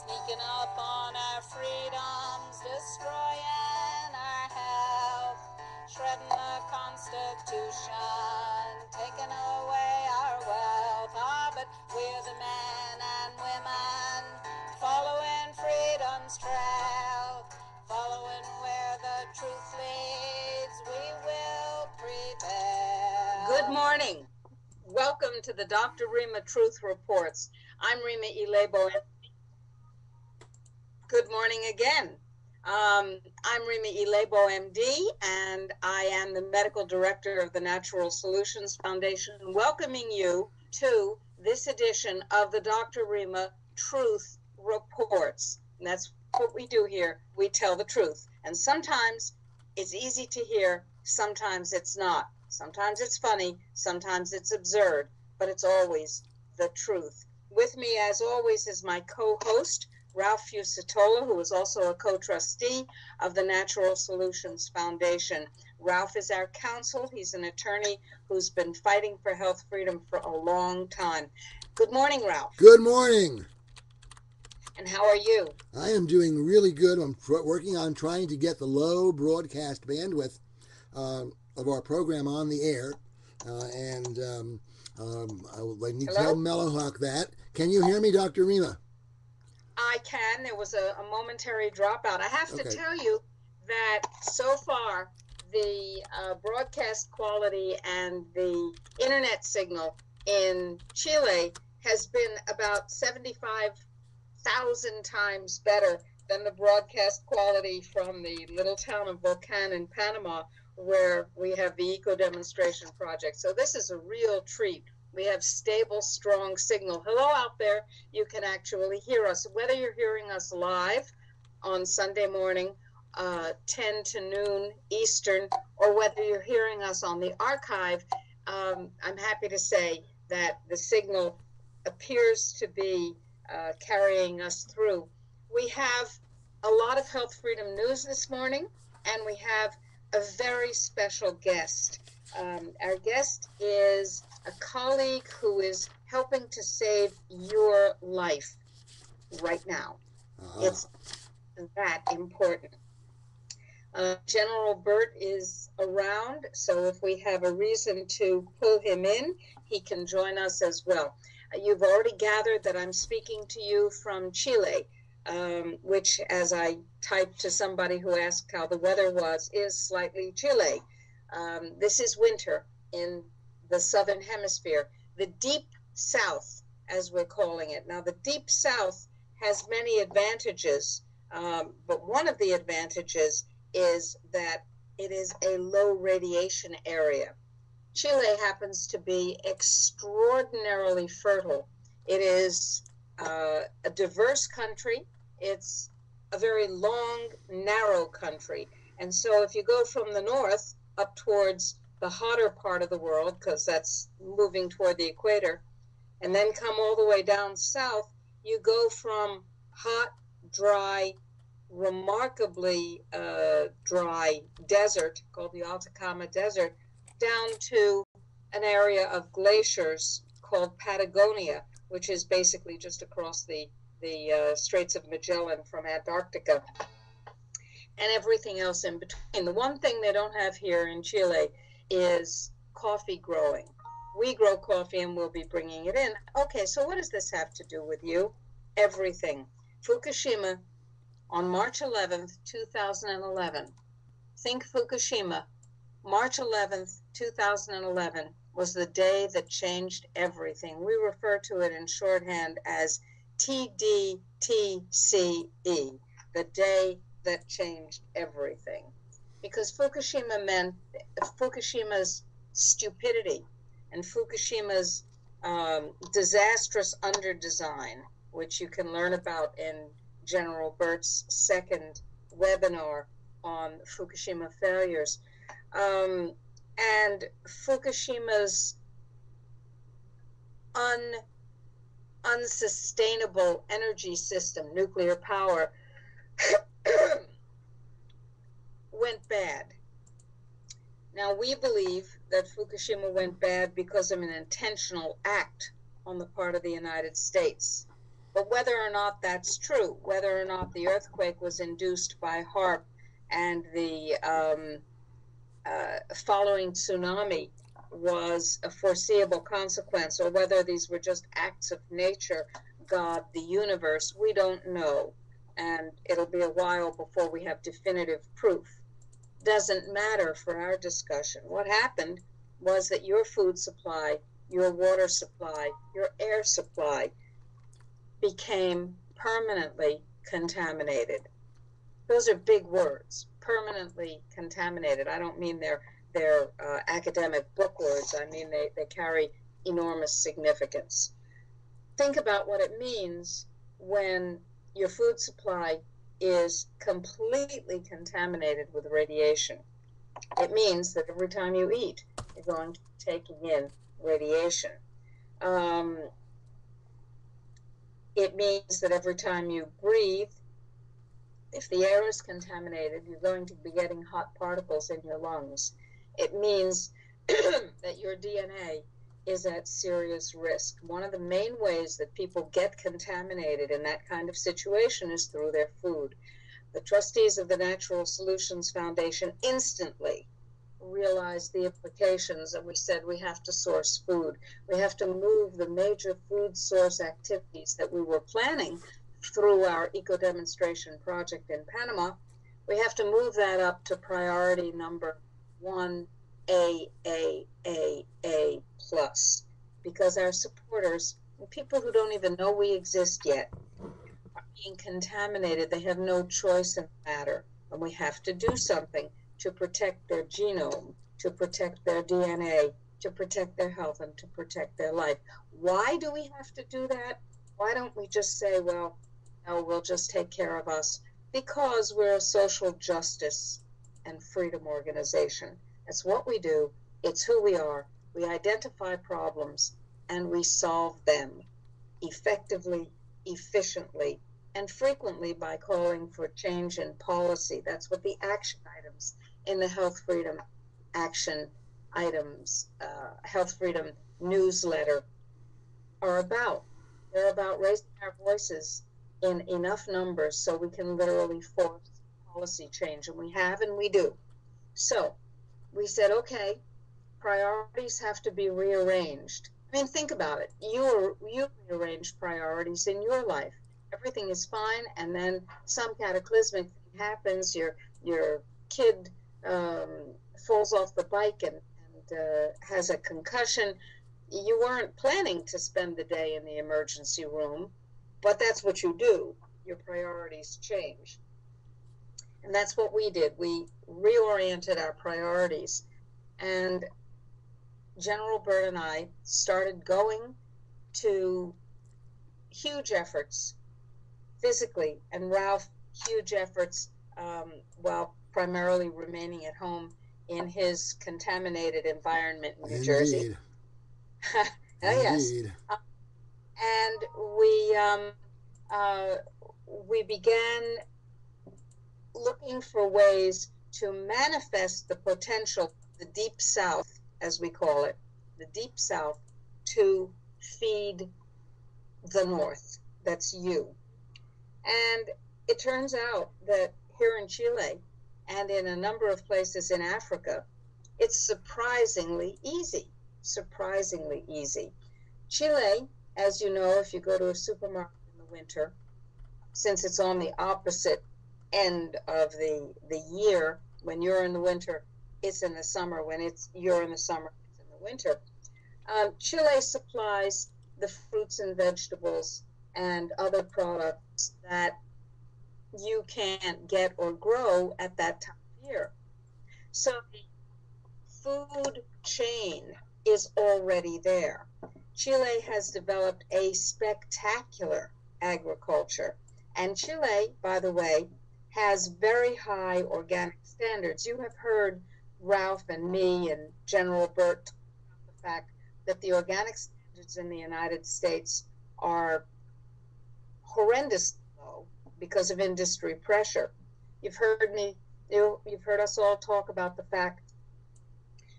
sneaking up on our freedoms, destroying our health, shredding the Constitution, taking away our wealth. But we're the men and women following freedom's trail, following where the truth leads, we will prevail. Good morning. Welcome to the Dr. Rima Truth Reports. I'm Rima Ilebo. Good morning again. I'm Rima Ilebo, MD, and I am the Medical Director of the Natural Solutions Foundation, welcoming you to this edition of the Dr. Rima Truth Reports. And that's what we do here. We tell the truth. And sometimes it's easy to hear, sometimes it's not. Sometimes it's funny, sometimes it's absurd, but it's always the truth. With me, as always, is my co-host, Ralph Fusatola, who is also a co-trustee of the Natural Solutions Foundation. Ralph is our counsel. He's an attorney who's been fighting for health freedom for a long time. Good morning, Ralph. Good morning. And how are you? I am doing really good. I'm working on trying to get the low broadcast bandwidth of our program on the air. I need to tell Mellowhawk that. Can you hear me, Dr. Rima? I can. There was a momentary dropout. I have to tell you that so far the broadcast quality and the internet signal in Chile has been about 75,000 times better than the broadcast quality from the little town of Volcan in Panama, where we have the Eco Demonstration Project. So this is a real treat. We have stable, strong signal. Hello out there. You can actually hear us, whether you're hearing us live on Sunday morning, 10 to noon Eastern, or whether you're hearing us on the archive. I'm happy to say that the signal appears to be carrying us through. We have a lot of health freedom news this morning, and we have a very special guest. Our guest is a colleague who is helping to save your life right now. It's that important. General Burt is around, so if we have a reason to pull him in, he can join us as well. You've already gathered that I'm speaking to you from Chile, which, as I typed to somebody who asked how the weather was, is slightly Chile. This is winter in the Southern Hemisphere, the Deep South, as we're calling it. Now, the Deep South has many advantages, but one of the advantages is that it is a low radiation area. Chile happens to be extraordinarily fertile. It is a diverse country. It's a very long, narrow country. And so if you go from the north up towards the hotter part of the world, because that's moving toward the equator, and then come all the way down south, you go from hot, dry, remarkably dry desert called the Atacama Desert down to an area of glaciers called Patagonia, which is basically just across the Straits of Magellan from Antarctica, and everything else in between. The one thing they don't have here in Chile is coffee growing. We grow coffee and we'll be bringing it in. Okay, so what does this have to do with you? Everything. Fukushima on March 11th, 2011. Think Fukushima. March 11th, 2011 was the day that changed everything. We refer to it in shorthand as TDTCE, the day that changed everything. Because Fukushima meant Fukushima's stupidity and Fukushima's disastrous underdesign, which you can learn about in General Burt's second webinar on Fukushima failures. And Fukushima's unsustainable energy system, nuclear power, went bad. Now, we believe that Fukushima went bad because of an intentional act on the part of the United States. But whether or not that's true, whether or not the earthquake was induced by HARP and the following tsunami was a foreseeable consequence, or whether these were just acts of nature, God, the universe, we don't know. And it'll be a while before we have definitive proof. Doesn't matter for our discussion. What happened was that your food supply, your water supply, your air supply became permanently contaminated. Those are big words, permanently contaminated. I don't mean they're academic book words. I mean they carry enormous significance. Think about what it means when your food supply is completely contaminated with radiation. It means that every time you eat, you're going to be taking in radiation. It means that every time you breathe, if the air is contaminated, you're going to be getting hot particles in your lungs. It means that your DNA is at serious risk. One of the main ways that people get contaminated in that kind of situation is through their food. The trustees of the Natural Solutions Foundation instantly realized the implications, and we said we have to source food. We have to move the major food source activities that we were planning through our eco demonstration project in Panama. We have to move that up to priority number 1A plus, because our supporters, and people who don't even know we exist yet, are being contaminated. They have no choice in the matter, and we have to do something to protect their genome, to protect their DNA, to protect their health, and to protect their life. Why do we have to do that? Why don't we just say, well, no, we'll just take care of us? Because we're a social justice and freedom organization. That's what we do. It's who we are. We identify problems and we solve them effectively, efficiently, and frequently by calling for change in policy. That's what the action items in the Health Freedom Action Items, Health Freedom newsletter are about. They're about raising our voices in enough numbers so we can literally force policy change, and we have and we do. So we said, okay, priorities have to be rearranged. I mean, think about it. You rearrange priorities in your life. Everything is fine, and then some cataclysmic thing happens. Your kid falls off the bike and has a concussion. You weren't planning to spend the day in the emergency room, but that's what you do. Your priorities change. And that's what we did. We reoriented our priorities. And General Burt and I started going to huge efforts physically, and Ralph, huge efforts while primarily remaining at home in his contaminated environment in New Jersey. Oh, yes. And we began looking for ways to manifest the potential of the Deep South, as we call it, the Deep South, to feed the North. That's you. And it turns out that here in Chile and in a number of places in Africa, it's surprisingly easy. Surprisingly easy. Chile, as you know, if you go to a supermarket in the winter, since it's on the opposite end of the year, when you're in the winter, it's in the summer. When you're in the summer, it's in the winter. Chile supplies the fruits and vegetables and other products that you can't get or grow at that time of year. So the food chain is already there. Chile has developed a spectacular agriculture. And Chile, by the way, has very high organic standards. You have heard Ralph and me and General Burt talk about the fact that the organic standards in the United States are horrendously low because of industry pressure. You've heard us all talk about the fact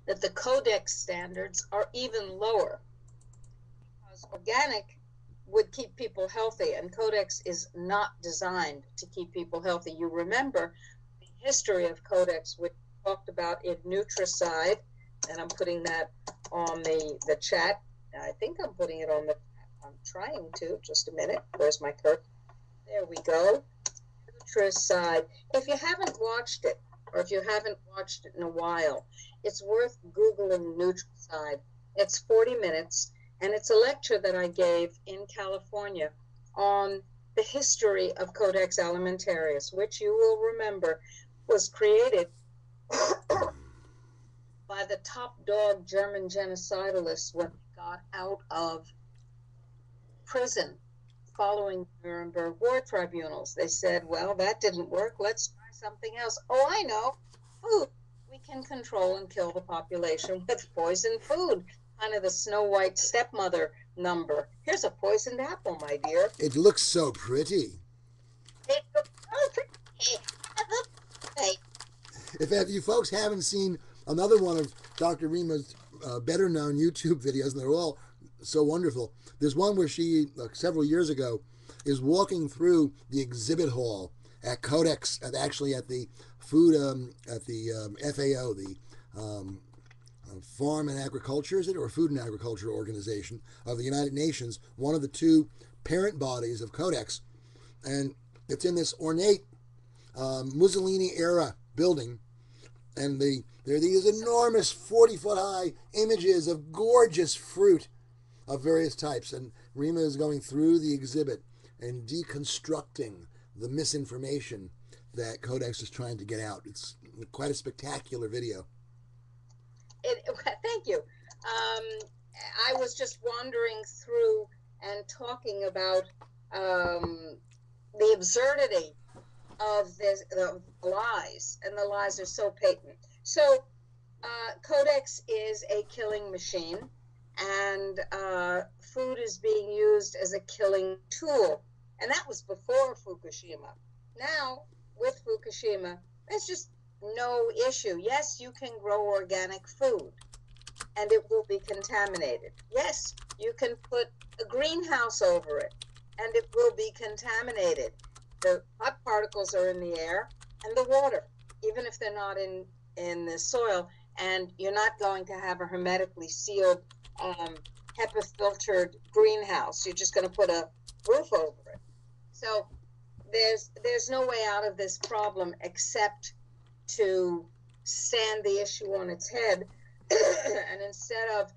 that the Codex standards are even lower, because organic would keep people healthy, and Codex is not designed to keep people healthy. You remember the history of Codex, which we talked about in Nutricide, and I'm putting that on the chat. I think I'm putting it on the, I'm trying to, just a minute. Where's my curtain? There we go. Nutricide. If you haven't watched it, or if you haven't watched it in a while, it's worth Googling Nutricide. It's 40 minutes, and it's a lecture that I gave in California on the history of Codex Alimentarius, which you will remember was created by the top dog German genocidalists when they got out of prison following the Nuremberg War Tribunals. They said, well, that didn't work. Let's try something else. Oh, I know. Food. We can control and kill the population with poisoned food. Kind of the Snow White stepmother number. Here's a poisoned apple, my dear. It looks so pretty. It looks so pretty. If you folks haven't seen another one of Dr. Rima's better known YouTube videos, and they're all so wonderful. There's one where she, several years ago, is walking through the exhibit hall at Codex, actually at the food, at the FAO, the Farm and Agriculture, is it, or Food and Agriculture Organization of the United Nations, one of the two parent bodies of Codex. And it's in this ornate Mussolini-era building, and there are these enormous 40-foot high images of gorgeous fruit of various types. And Rima is going through the exhibit and deconstructing the misinformation that Codex is trying to get out. It's quite a spectacular video. Thank you. I was just wandering through and talking about the absurdity of the lies, and the lies are so patent. So Codex is a killing machine, and food is being used as a killing tool, and that was before Fukushima. Now, with Fukushima, there's just no issue. Yes, you can grow organic food, and it will be contaminated. Yes, you can put a greenhouse over it, and it will be contaminated. The hot particles are in the air and the water, even if they're not in the soil, and you're not going to have a hermetically sealed, HEPA-filtered greenhouse. You're just going to put a roof over it. So there's no way out of this problem except to stand the issue on its head, and instead of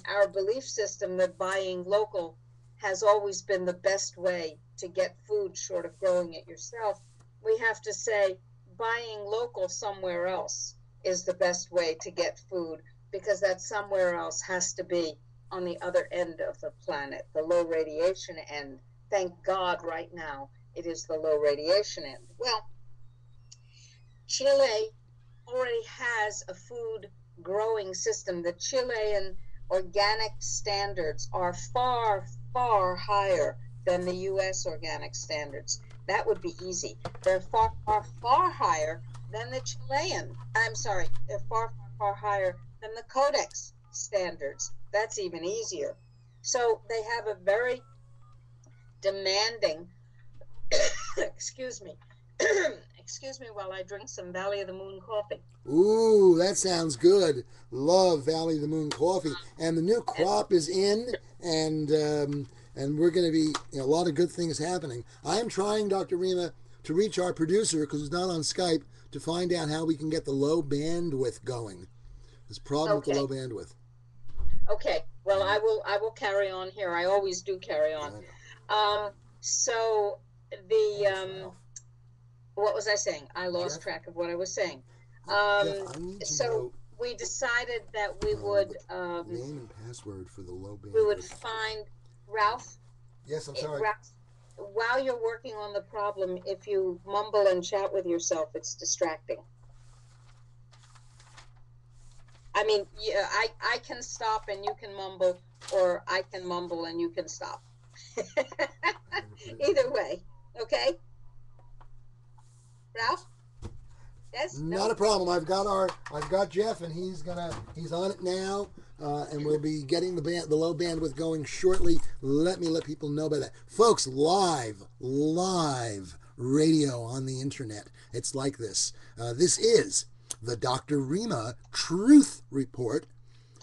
our belief system that buying local has always been the best way to get food short of growing it yourself, we have to say buying local somewhere else is the best way to get food, because that somewhere else has to be on the other end of the planet, the low radiation end. Thank God right now it is the low radiation end. Well, Chile already has a food growing system. The Chilean organic standards are far, far higher than the U.S. organic standards. That would be easy. They're far, far, far higher than the Chilean. I'm sorry, they're far, far, far higher than the Codex standards. That's even easier. So they have a very demanding, excuse me, excuse me while I drink some Valley of the Moon coffee. Ooh, that sounds good. Love Valley of the Moon coffee. And the new crop is in, and we're going to be, a lot of good things happening. I am trying, Dr. Rima, to reach our producer, because he's not on Skype, to find out how we can get the low bandwidth going. There's a problem with the low bandwidth. Okay. Well, I will carry on here. I always do carry on. So the what was I saying? I lost track of what I was saying. So we decided that we would name and password for the low bandwidth. We would find Ralph. Yes, I'm sorry. Ralph, while you're working on the problem, if you mumble and chat with yourself, it's distracting. I mean, yeah, I can stop and you can mumble, or I can mumble and you can stop. Either way, okay? Ralph? Yes? Not a problem. I've got Jeff, and he's on it now. and we'll be getting the low bandwidth going shortly. Let me let people know about that. Folks, live radio on the internet. It's like this. This is the Dr. Rima Truth Report.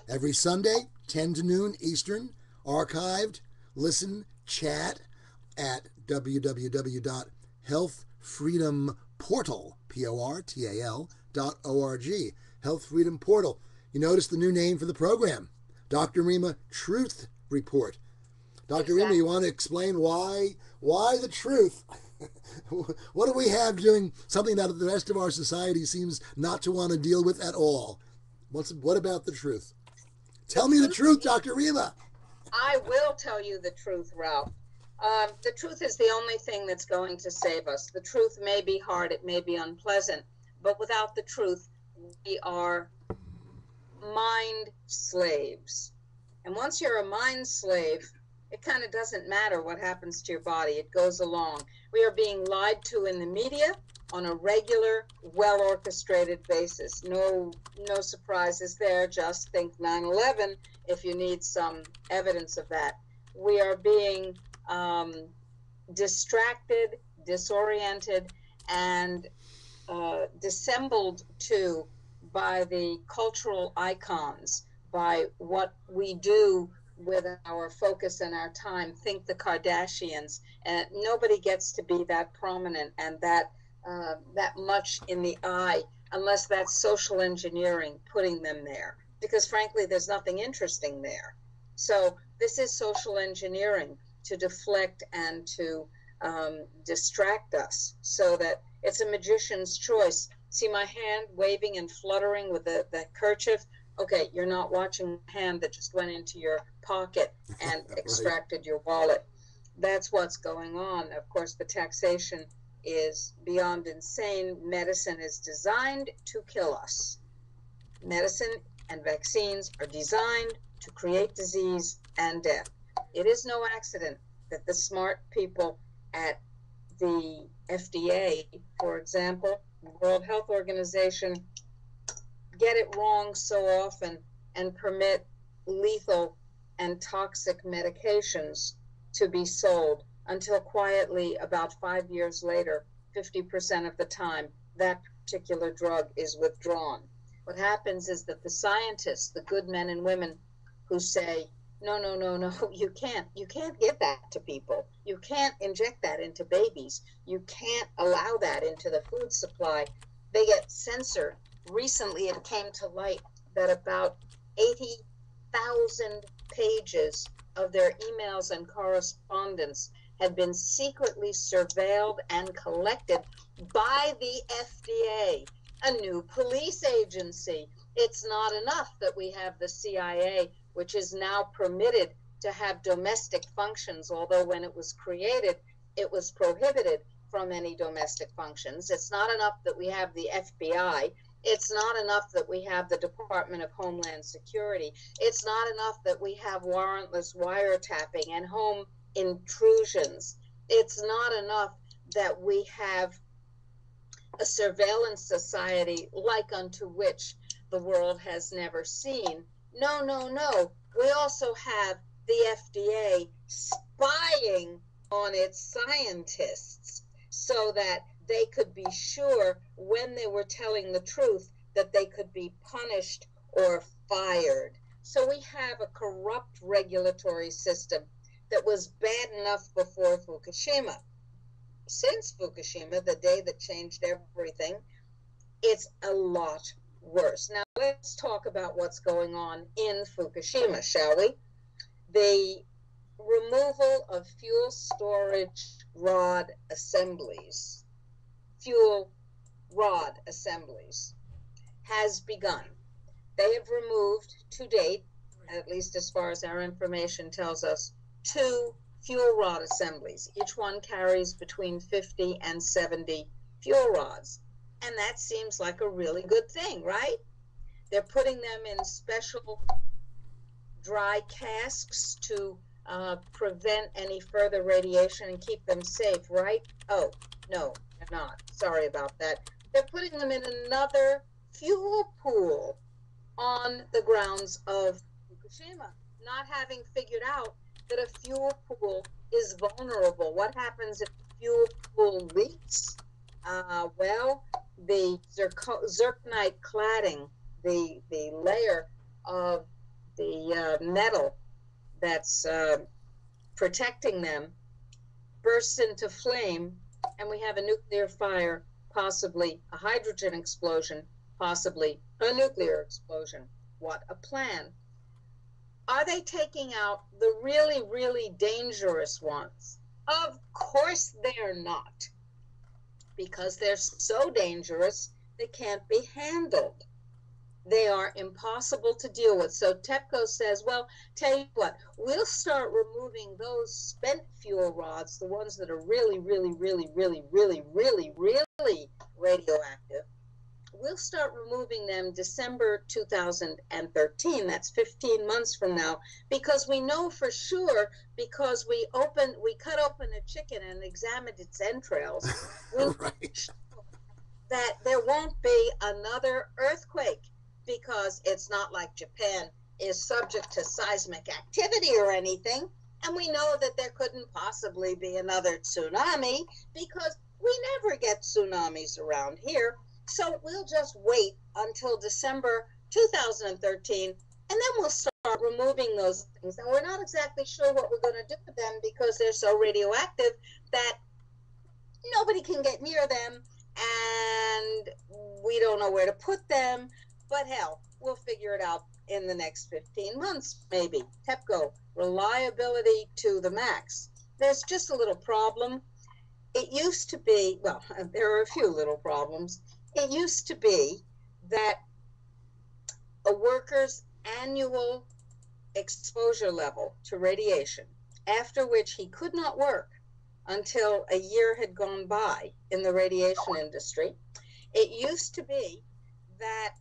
Every Sunday, 10 to noon Eastern, archived, listen, chat at www.healthfreedomportal.org. Health Freedom Portal. You notice the new name for the program, Dr. Rima Truth Report. Dr. Rima, you want to explain why the truth? What do we have doing something that the rest of our society seems not to want to deal with at all? What about the truth? Tell me the truth, Dr. Rima. I will tell you the truth, Ralph. The truth is the only thing that's going to save us. The truth may be hard, it may be unpleasant, but without the truth, we are mind slaves. And once you're a mind slave, it kind of doesn't matter what happens to your body. It goes along. We are being lied to in the media on a regular, well-orchestrated basis. No surprises there. Just think 9/11 if you need some evidence of that. We are being distracted, disoriented, and dissembled to by the cultural icons, by what we do with our focus and our time. Think the Kardashians, and nobody gets to be that prominent and that much in the eye unless that's social engineering putting them there, because frankly there's nothing interesting there. So this is social engineering to deflect and to distract us, so that it's a magician's choice. See my hand waving and fluttering with the kerchief? Okay, you're not watching the hand that just went into your pocket and extracted your wallet. That's what's going on. Of course, the taxation is beyond insane. Medicine is designed to kill us. Medicine and vaccines are designed to create disease and death. It is no accident that the smart people at the FDA, for example, the World Health Organization, get it wrong so often and permit lethal and toxic medications to be sold until quietly about 5 years later, 50% of the time, that particular drug is withdrawn. What happens is that the scientists, the good men and women who say, no, you can't give that to people. You can't inject that into babies. You can't allow that into the food supply. They get censored. Recently, it came to light that about 80,000 pages of their emails and correspondence had been secretly surveilled and collected by the FDA, a new police agency. It's not enough that we have the CIA, which is now permitted to have domestic functions, although when it was created, it was prohibited from any domestic functions. It's not enough that we have the FBI. It's not enough that we have the Department of Homeland Security. It's not enough that we have warrantless wiretapping and home intrusions. It's not enough that we have a surveillance society like unto which the world has never seen. No. We also have the FDA spying on its scientists so that they could be sure when they were telling the truth that they could be punished or fired. So we have a corrupt regulatory system that was bad enough before Fukushima. Since Fukushima, the day that changed everything, it's a lot worse. Now let's talk about what's going on in Fukushima, shall we? The removal of fuel storage rod assemblies, has begun. They have removed to date, at least as far as our information tells us, 2 fuel rod assemblies. Each one carries between 50 and 70 fuel rods. And that seems like a really good thing, right? They're putting them in special dry casks to prevent any further radiation and keep them safe, right? Oh, no, they're not. Sorry about that. They're putting them in another fuel pool on the grounds of Fukushima, not having figured out that a fuel pool is vulnerable. What happens if the fuel pool leaks? Well, the zirconite cladding, the layer of the metal that's protecting them, bursts into flame, and we have a nuclear fire, possibly a hydrogen explosion, possibly a nuclear explosion. What a plan. Are they taking out the really, really dangerous ones? Of course they're not, because they're so dangerous they can't be handled. They are impossible to deal with. So TEPCO says, well, tell you what, we'll start removing those spent fuel rods, the ones that are really, really, really, really, really, really, really radioactive. We'll start removing them December 2013. That's 15 months from now, because we know for sure, because we cut open a chicken and examined its entrails. We Right. that there won't be another earthquake, because it's not like Japan is subject to seismic activity or anything. And we know that there couldn't possibly be another tsunami, because we never get tsunamis around here. So we'll just wait until December 2013, and then we'll start removing those things. And we're not exactly sure what we're going to do with them, because they're so radioactive that nobody can get near them, and we don't know where to put them. But hell, we'll figure it out in the next 15 months, maybe. TEPCO, reliability to the max. There's just a little problem. It used to be, well, there are a few little problems. It used to be that a worker's annual exposure level to radiation, after which he could not work until a year had gone by in the radiation industry, it used to be that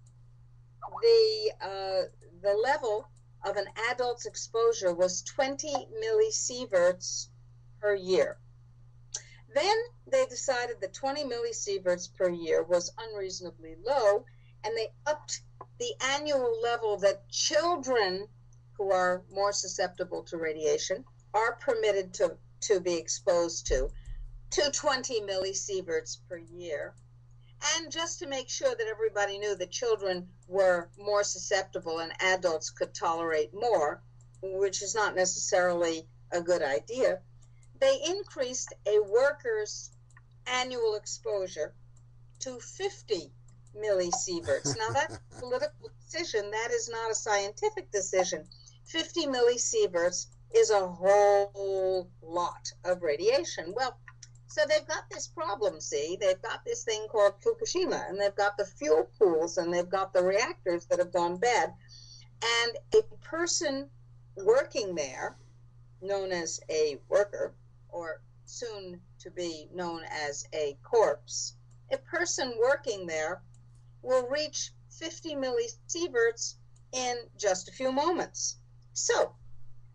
the level of an adult's exposure was 20 millisieverts per year. Then they decided that 20 millisieverts per year was unreasonably low, and they upped the annual level that children who are more susceptible to radiation are permitted to be exposed to 20 millisieverts per year. And just to make sure that everybody knew that children were more susceptible and adults could tolerate more, which is not necessarily a good idea, they increased a worker's annual exposure to 50 millisieverts. Now, that's a political decision. That is not a scientific decision. 50 millisieverts is a whole lot of radiation. Well, so they've got this problem, see? They've got this thing called Fukushima, and they've got the fuel pools, and they've got the reactors that have gone bad. And a person working there, known as a worker, or soon to be known as a corpse, a person working there will reach 50 millisieverts in just a few moments. So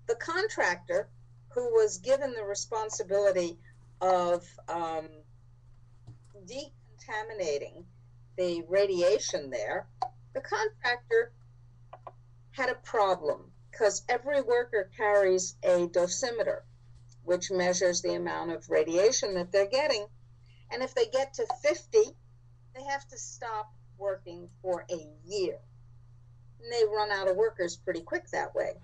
the contractor, who was given the responsibility of decontaminating the radiation there, the contractor had a problem, because every worker carries a dosimeter, which measures the amount of radiation that they're getting. And if they get to 50, they have to stop working for a year. And they run out of workers pretty quick that way.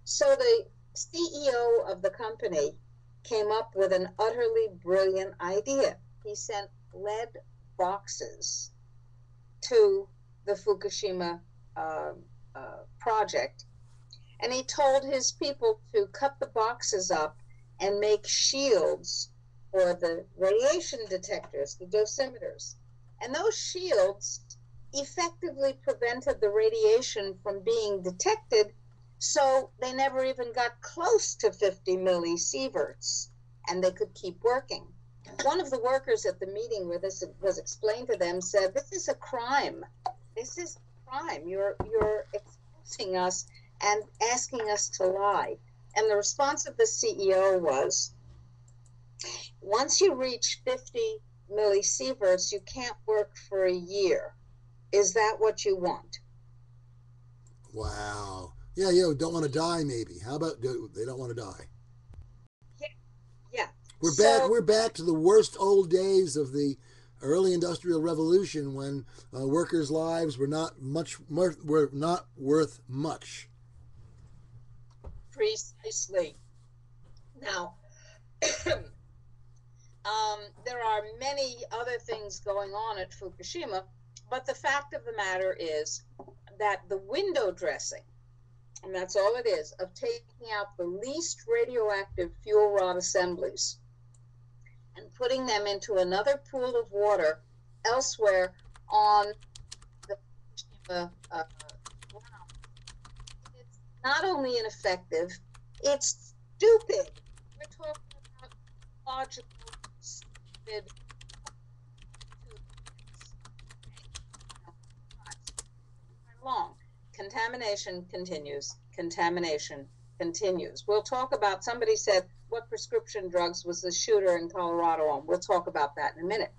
So the CEO of the company came up with an utterly brilliant idea. He sent lead boxes to the Fukushima project, and he told his people to cut the boxes up and make shields for the radiation detectors, the dosimeters. And those shields effectively prevented the radiation from being detected, so they never even got close to 50 millisieverts, and they could keep working. One of the workers at the meeting where this was explained to them said, "This is a crime. This is a crime. You're exposing us and asking us to lie." And the response of the CEO was, "Once you reach 50 millisieverts, you can't work for a year. Is that what you want?" Wow. Yeah, don't want to die maybe. How about they don't want to die? Yeah, yeah. We're back. So We're back to the worst old days of the early industrial revolution when workers' lives were not worth much. precisely. Now, there are many other things going on at Fukushima, but the fact of the matter is that the window dressing, and that's all it is, of taking out the least radioactive fuel rod assemblies and putting them into another pool of water elsewhere on the ground, it's not only ineffective, it's stupid. We're talking about logical, stupid long. Contamination continues. Contamination continues. We'll talk about, somebody said, what prescription drugs was the shooter in Colorado on? We'll talk about that in a minute.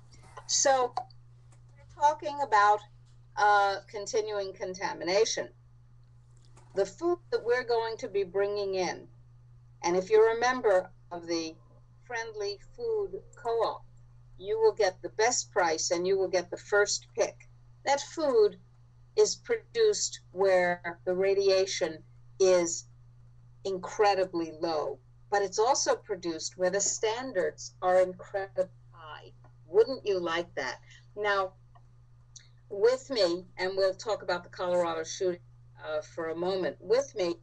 So we're talking about continuing contamination. The food that we're going to be bringing in, and if you're a member of the Friendly Food Co-op, you will get the best price and you will get the first pick. That food is produced where the radiation is incredibly low, but it's also produced where the standards are incredibly high. Wouldn't you like that? Now, with me, and we'll talk about the Colorado shooting for a moment, with me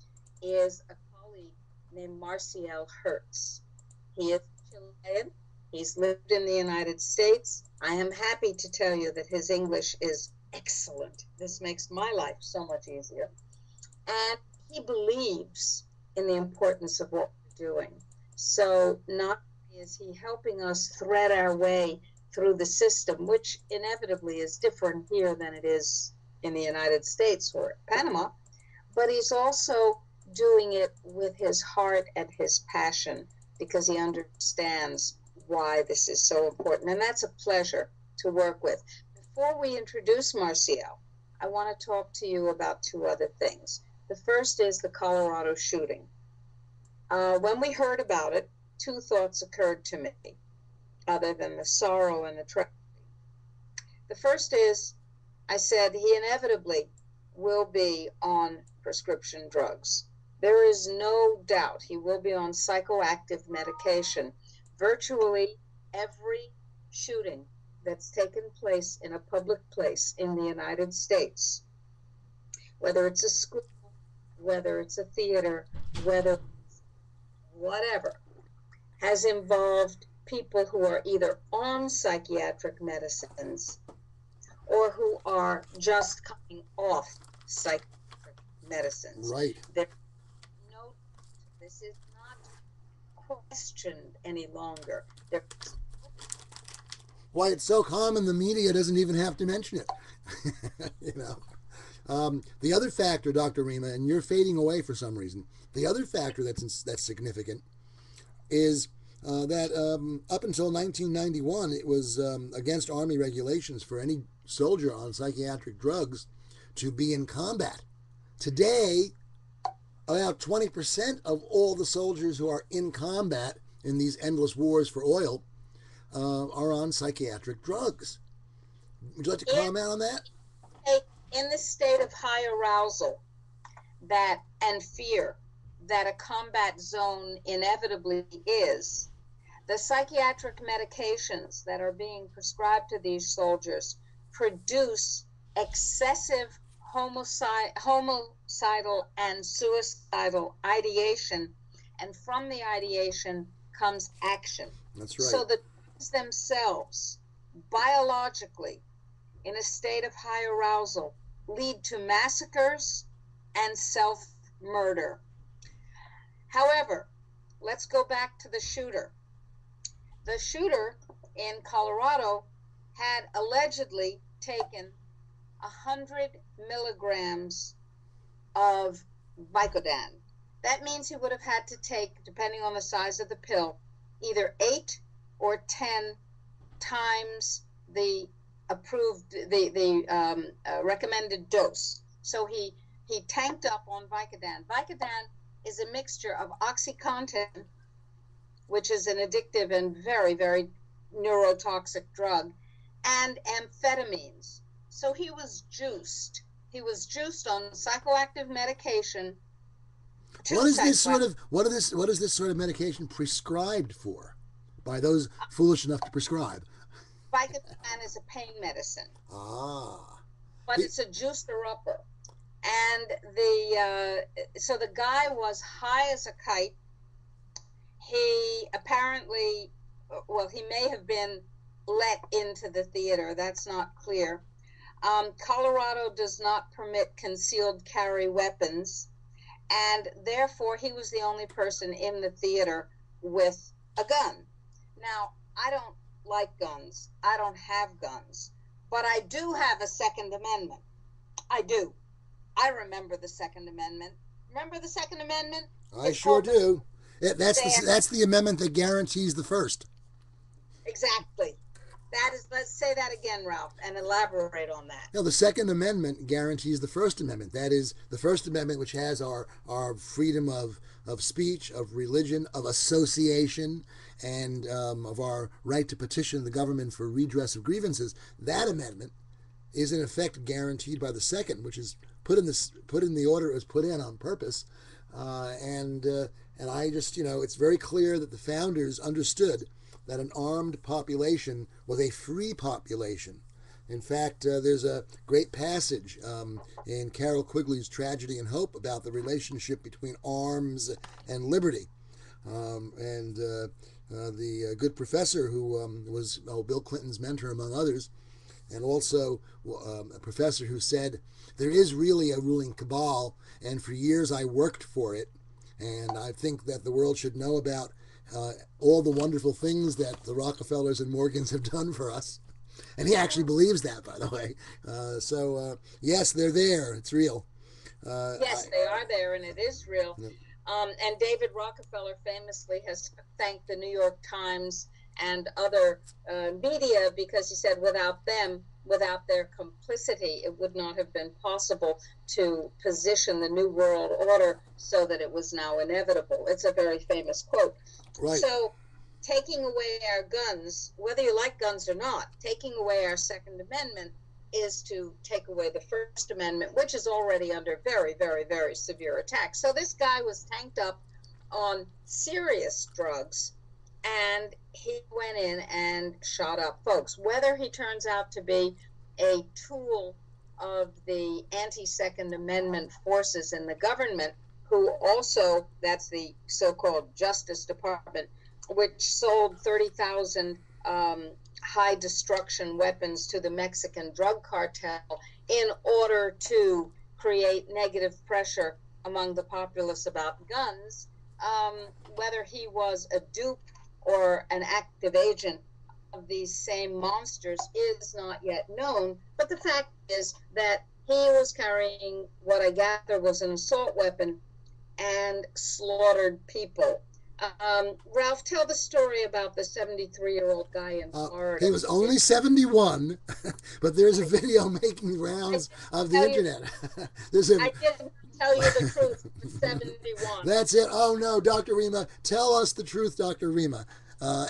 is a colleague named Marcial Hertz. He is Chilean. He's lived in the United States. I am happy to tell you that his English is excellent. This makes my life so much easier. And he believes in the importance of what we're doing. So not only is he helping us thread our way through the system, which inevitably is different here than it is in the United States or Panama, but he's also doing it with his heart and his passion because he understands why this is so important. And that's a pleasure to work with. Before we introduce Marcial, I want to talk to you about two other things. The first is the Colorado shooting. When we heard about it, two thoughts occurred to me, other than the sorrow and the tragedy. The first is, I said, he inevitably will be on prescription drugs. There is no doubt he will be on psychoactive medication. Virtually every shooting that's taken place in a public place in the United States, whether it's a school, whether it's a theater, whether whatever, has involved people who are either on psychiatric medicines or who are just coming off psychiatric medicines. Right. There's no, this is not questioned any longer. There's Why it's so common the media doesn't even have to mention it. you know. The other factor, Dr. Rima, and you're fading away for some reason. The other factor that's significant is that up until 1991, it was against Army regulations for any soldier on psychiatric drugs to be in combat. Today, about 20% of all the soldiers who are in combat in these endless wars for oil are on psychiatric drugs. Would you like to comment on that? In the state of high arousal that and fear that a combat zone inevitably is, the psychiatric medications that are being prescribed to these soldiers produce excessive homicidal and suicidal ideation, and from the ideation comes action. That's right. So the drugs themselves, biologically, in a state of high arousal, lead to massacres and self-murder. However, let's go back to the shooter. The shooter in Colorado had allegedly taken 100 milligrams of Vicodin. That means he would have had to take, depending on the size of the pill, either 8 or 10 times the approved, the recommended dose. So he he tanked up on Vicodin. Vicodin is a mixture of OxyContin, which is an addictive and very, very neurotoxic drug, and amphetamines. So he was juiced. He was juiced on psychoactive medication. What is this sort of medication prescribed for by those foolish enough to prescribe? Vicodin is a pain medicine. Ah. But it's a juicer upper. And the guy was high as a kite. He apparently, well, he may have been let into the theater. That's not clear. Colorado does not permit concealed carry weapons, and therefore he was the only person in the theater with a gun. Now, I don't like guns. I don't have guns. But I do have a Second Amendment. I do. I remember the Second Amendment. Remember the Second Amendment? I sure do. That's the amendment that guarantees the first. Exactly. Let's say that again, Ralph, and elaborate on that. Now, the Second Amendment guarantees the First Amendment. That is, the First Amendment, which has our freedom of speech, of religion, of association, and of our right to petition the government for redress of grievances. That amendment is in effect guaranteed by the Second, which is put in the order it was put in on purpose. And I just, it's very clear that the founders understood that an armed population was a free population. In fact, there's a great passage in Carol Quigley's Tragedy and Hope about the relationship between arms and liberty. The good professor who was Bill Clinton's mentor, among others, and also a professor who said, there is really a ruling cabal, and for years I worked for it, and I think that the world should know about all the wonderful things that the Rockefellers and Morgans have done for us. And he actually believes that, by the way. Yes, they're there. It's real. Yes, they are there, and it is real. And David Rockefeller famously has thanked the New York Times and other media because he said without them, without their complicity, it would not have been possible to position the New World Order so that it was now inevitable. It's a very famous quote. Right. So taking away our guns, whether you like guns or not, taking away our Second Amendment is to take away the First Amendment, which is already under very, very, very severe attack. So this guy was tanked up on serious drugs, and he went in and shot up folks. Whether he turns out to be a tool of the anti-Second Amendment forces in the government, who also, that's the so-called Justice Department, which sold 30,000 high destruction weapons to the Mexican drug cartel in order to create negative pressure among the populace about guns. Whether he was a dupe or an active agent of these same monsters is not yet known. But the fact is that he was carrying what I gather was an assault weapon and slaughtered people. Ralph, tell the story about the 73-year-old guy in Florida. He was only 71, but there's a video making rounds of the internet. I didn't tell you the truth. He's 71. That's it. Oh no, Dr. Rima, tell us the truth, Dr. Rima.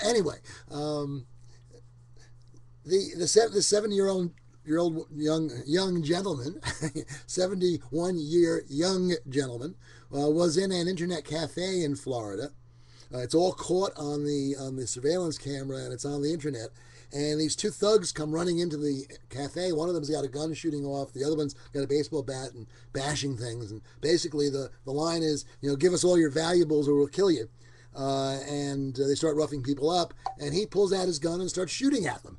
Anyway, the 7-year-old young gentleman, 71-year young gentleman, was in an internet cafe in Florida. It's all caught on the surveillance camera, and it's on the internet. And these two thugs come running into the cafe. One of them's got a gun shooting off. The other one's got a baseball bat and bashing things. And basically the line is, give us all your valuables or we'll kill you. And they start roughing people up. And he pulls out his gun and starts shooting at them.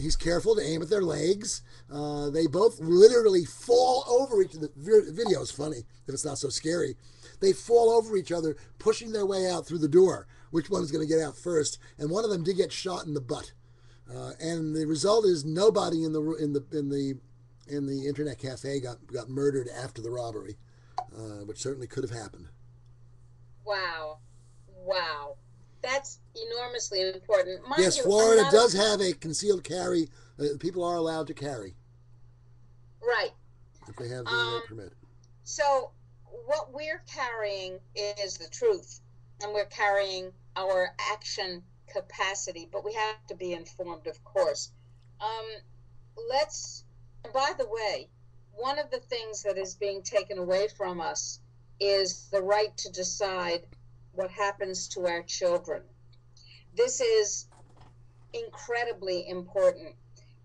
He's careful to aim at their legs. They both literally fall over each other. The video's funny if it's not so scary. They fall over each other, pushing their way out through the door. Which one's going to get out first? And one of them did get shot in the butt. And the result is nobody in the internet cafe got murdered after the robbery, which certainly could have happened. Wow. That's enormously important. Yes, Florida does have a concealed carry. People are allowed to carry. Right. If they have the permit. So what we're carrying is the truth, and we're carrying our action capacity, but we have to be informed, of course. Um, let's, by the way, one of the things that is being taken away from us is the right to decide what happens to our children. This is incredibly important.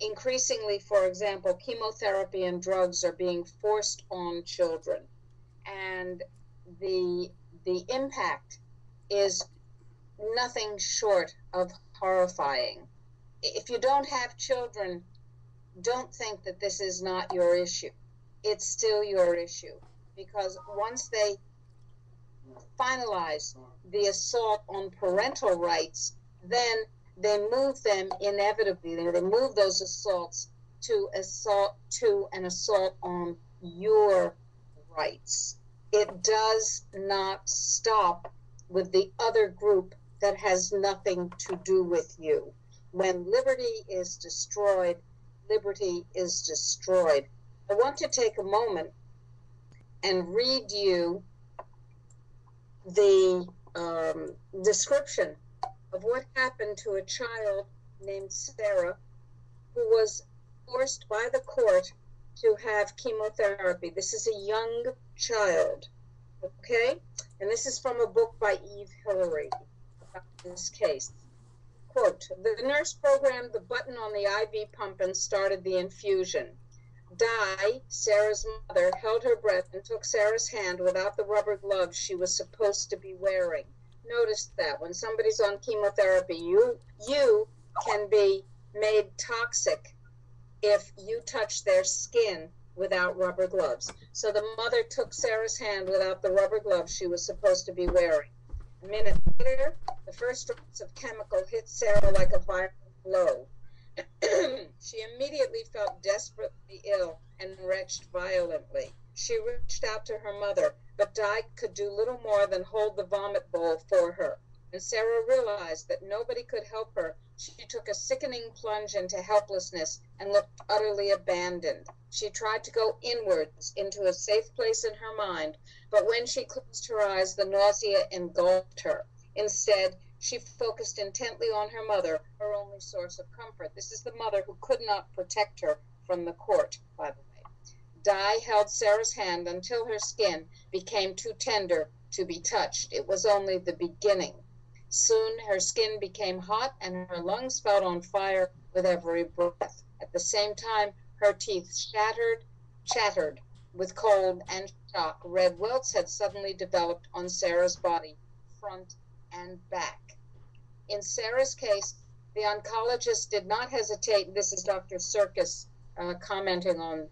Increasingly, for example, chemotherapy and drugs are being forced on children, and the the impact is nothing short of horrifying. If you don't have children, don't think that this is not your issue. It's still your issue, because once they finalize the assault on parental rights, then they move them inevitably. They move those assaults to an assault on your rights. It does not stop with the other group that has nothing to do with you. When liberty is destroyed, liberty is destroyed. I want to take a moment and read you the description of what happened to a child named Sarah, who was forced by the court to have chemotherapy. This is a young child, okay? And this is from a book by Eve Hillary about this case. Quote, the nurse programmed the button on the IV pump and started the infusion. Di, Sarah's mother, held her breath and took Sarah's hand without the rubber gloves she was supposed to be wearing. Notice that when somebody's on chemotherapy, you can be made toxic if you touch their skin without rubber gloves. So the mother took Sarah's hand without the rubber gloves she was supposed to be wearing. A minute later, the first drops of chemical hit Sarah like a violent blow. She immediately felt desperately ill and retched violently. She reached out to her mother, but Di could do little more than hold the vomit bowl for her. When Sarah realized that nobody could help her, she took a sickening plunge into helplessness and looked utterly abandoned. She tried to go inwards into a safe place in her mind, but when she closed her eyes, the nausea engulfed her. Instead, she focused intently on her mother, her only source of comfort. This is the mother who could not protect her from the court, by the way. Di held Sarah's hand until her skin became too tender to be touched. It was only the beginning. Soon her skin became hot and her lungs felt on fire with every breath. At the same time, her teeth chattered with cold and shock. Red welts had suddenly developed on Sarah's body, front and back. In Sarah's case, the oncologist did not hesitate. This is Dr. Serkis commenting on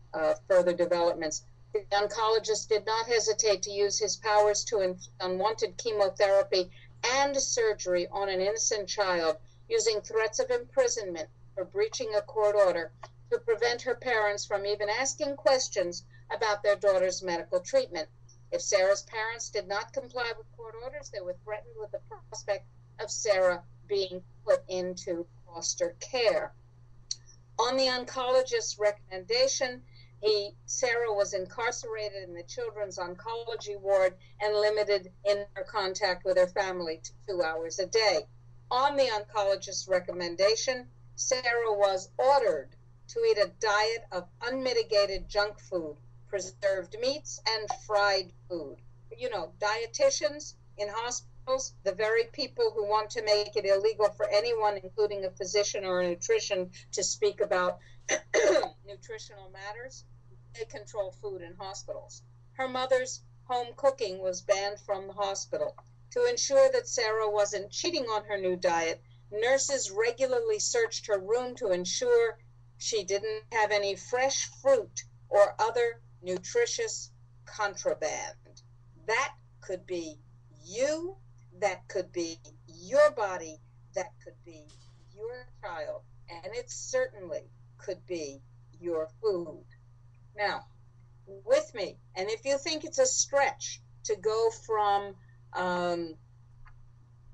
further developments. The oncologist did not hesitate to use his powers to inflict unwanted chemotherapy and surgery on an innocent child, using threats of imprisonment for breaching a court order to prevent her parents from even asking questions about their daughter's medical treatment. If Sarah's parents did not comply with court orders, they were threatened with the prospect of Sarah being put into foster care. On the oncologist's recommendation, Sarah was incarcerated in the children's oncology ward and limited in her contact with her family to 2 hours a day. On the oncologist's recommendation, Sarah was ordered to eat a diet of unmitigated junk food, preserved meats, and fried food. You know, dietitians in hospitals, the very people who want to make it illegal for anyone, including a physician or a nutrition, to speak about nutritional matters, they control food in hospitals. Her mother's home cooking was banned from the hospital. To ensure that Sarah wasn't cheating on her new diet, nurses regularly searched her room to ensure she didn't have any fresh fruit or other nutritious contraband. That could be you, that could be your body, that could be your child, and it certainly could be your food. Now, with me, and if you think it's a stretch to go from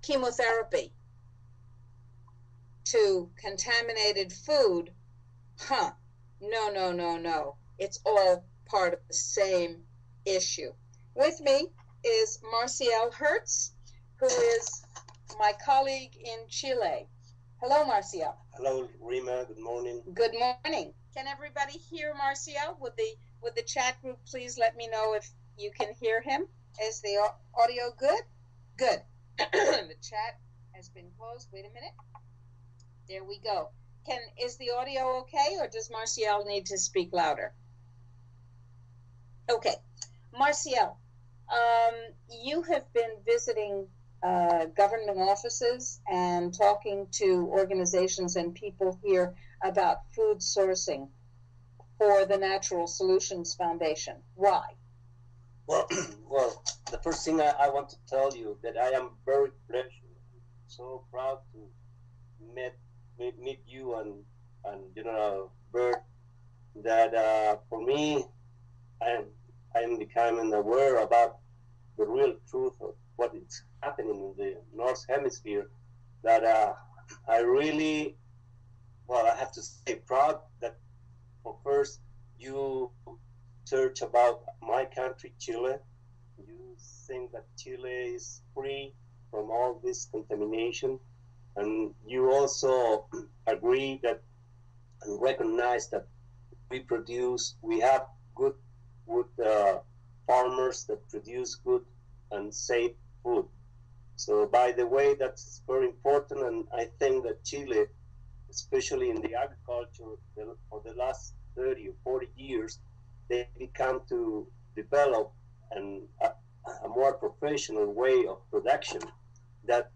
chemotherapy to contaminated food, no. It's all part of the same issue. With me is Marcial Hertz, who is my colleague in Chile. Hello, Marcial. Hello, Rima. Good morning. Good morning. Can everybody hear Marcial? Would the chat group please let me know if you can hear him? Is the audio good? Good. The chat has been closed. Wait a minute. There we go. Is the audio okay, or does Marcial need to speak louder? Okay. Marcial, you have been visiting government offices and talking to organizations and people here about food sourcing for the Natural Solutions Foundation. Why? Well, the first thing I want to tell you that I am very pleased, so proud to meet you and General Bird. That for me, I'm becoming aware about the real truth of what is happening in the North Hemisphere. That I really, I have to say, proud that for first you search about my country, Chile. You think that Chile is free from all this contamination, and you also agree that and recognize that we have good farmers that produce good and safe food. So, by the way, that's very important, and I think that Chile, especially in the agriculture, for the last 30 or 40 years, they become to develop a more professional way of production that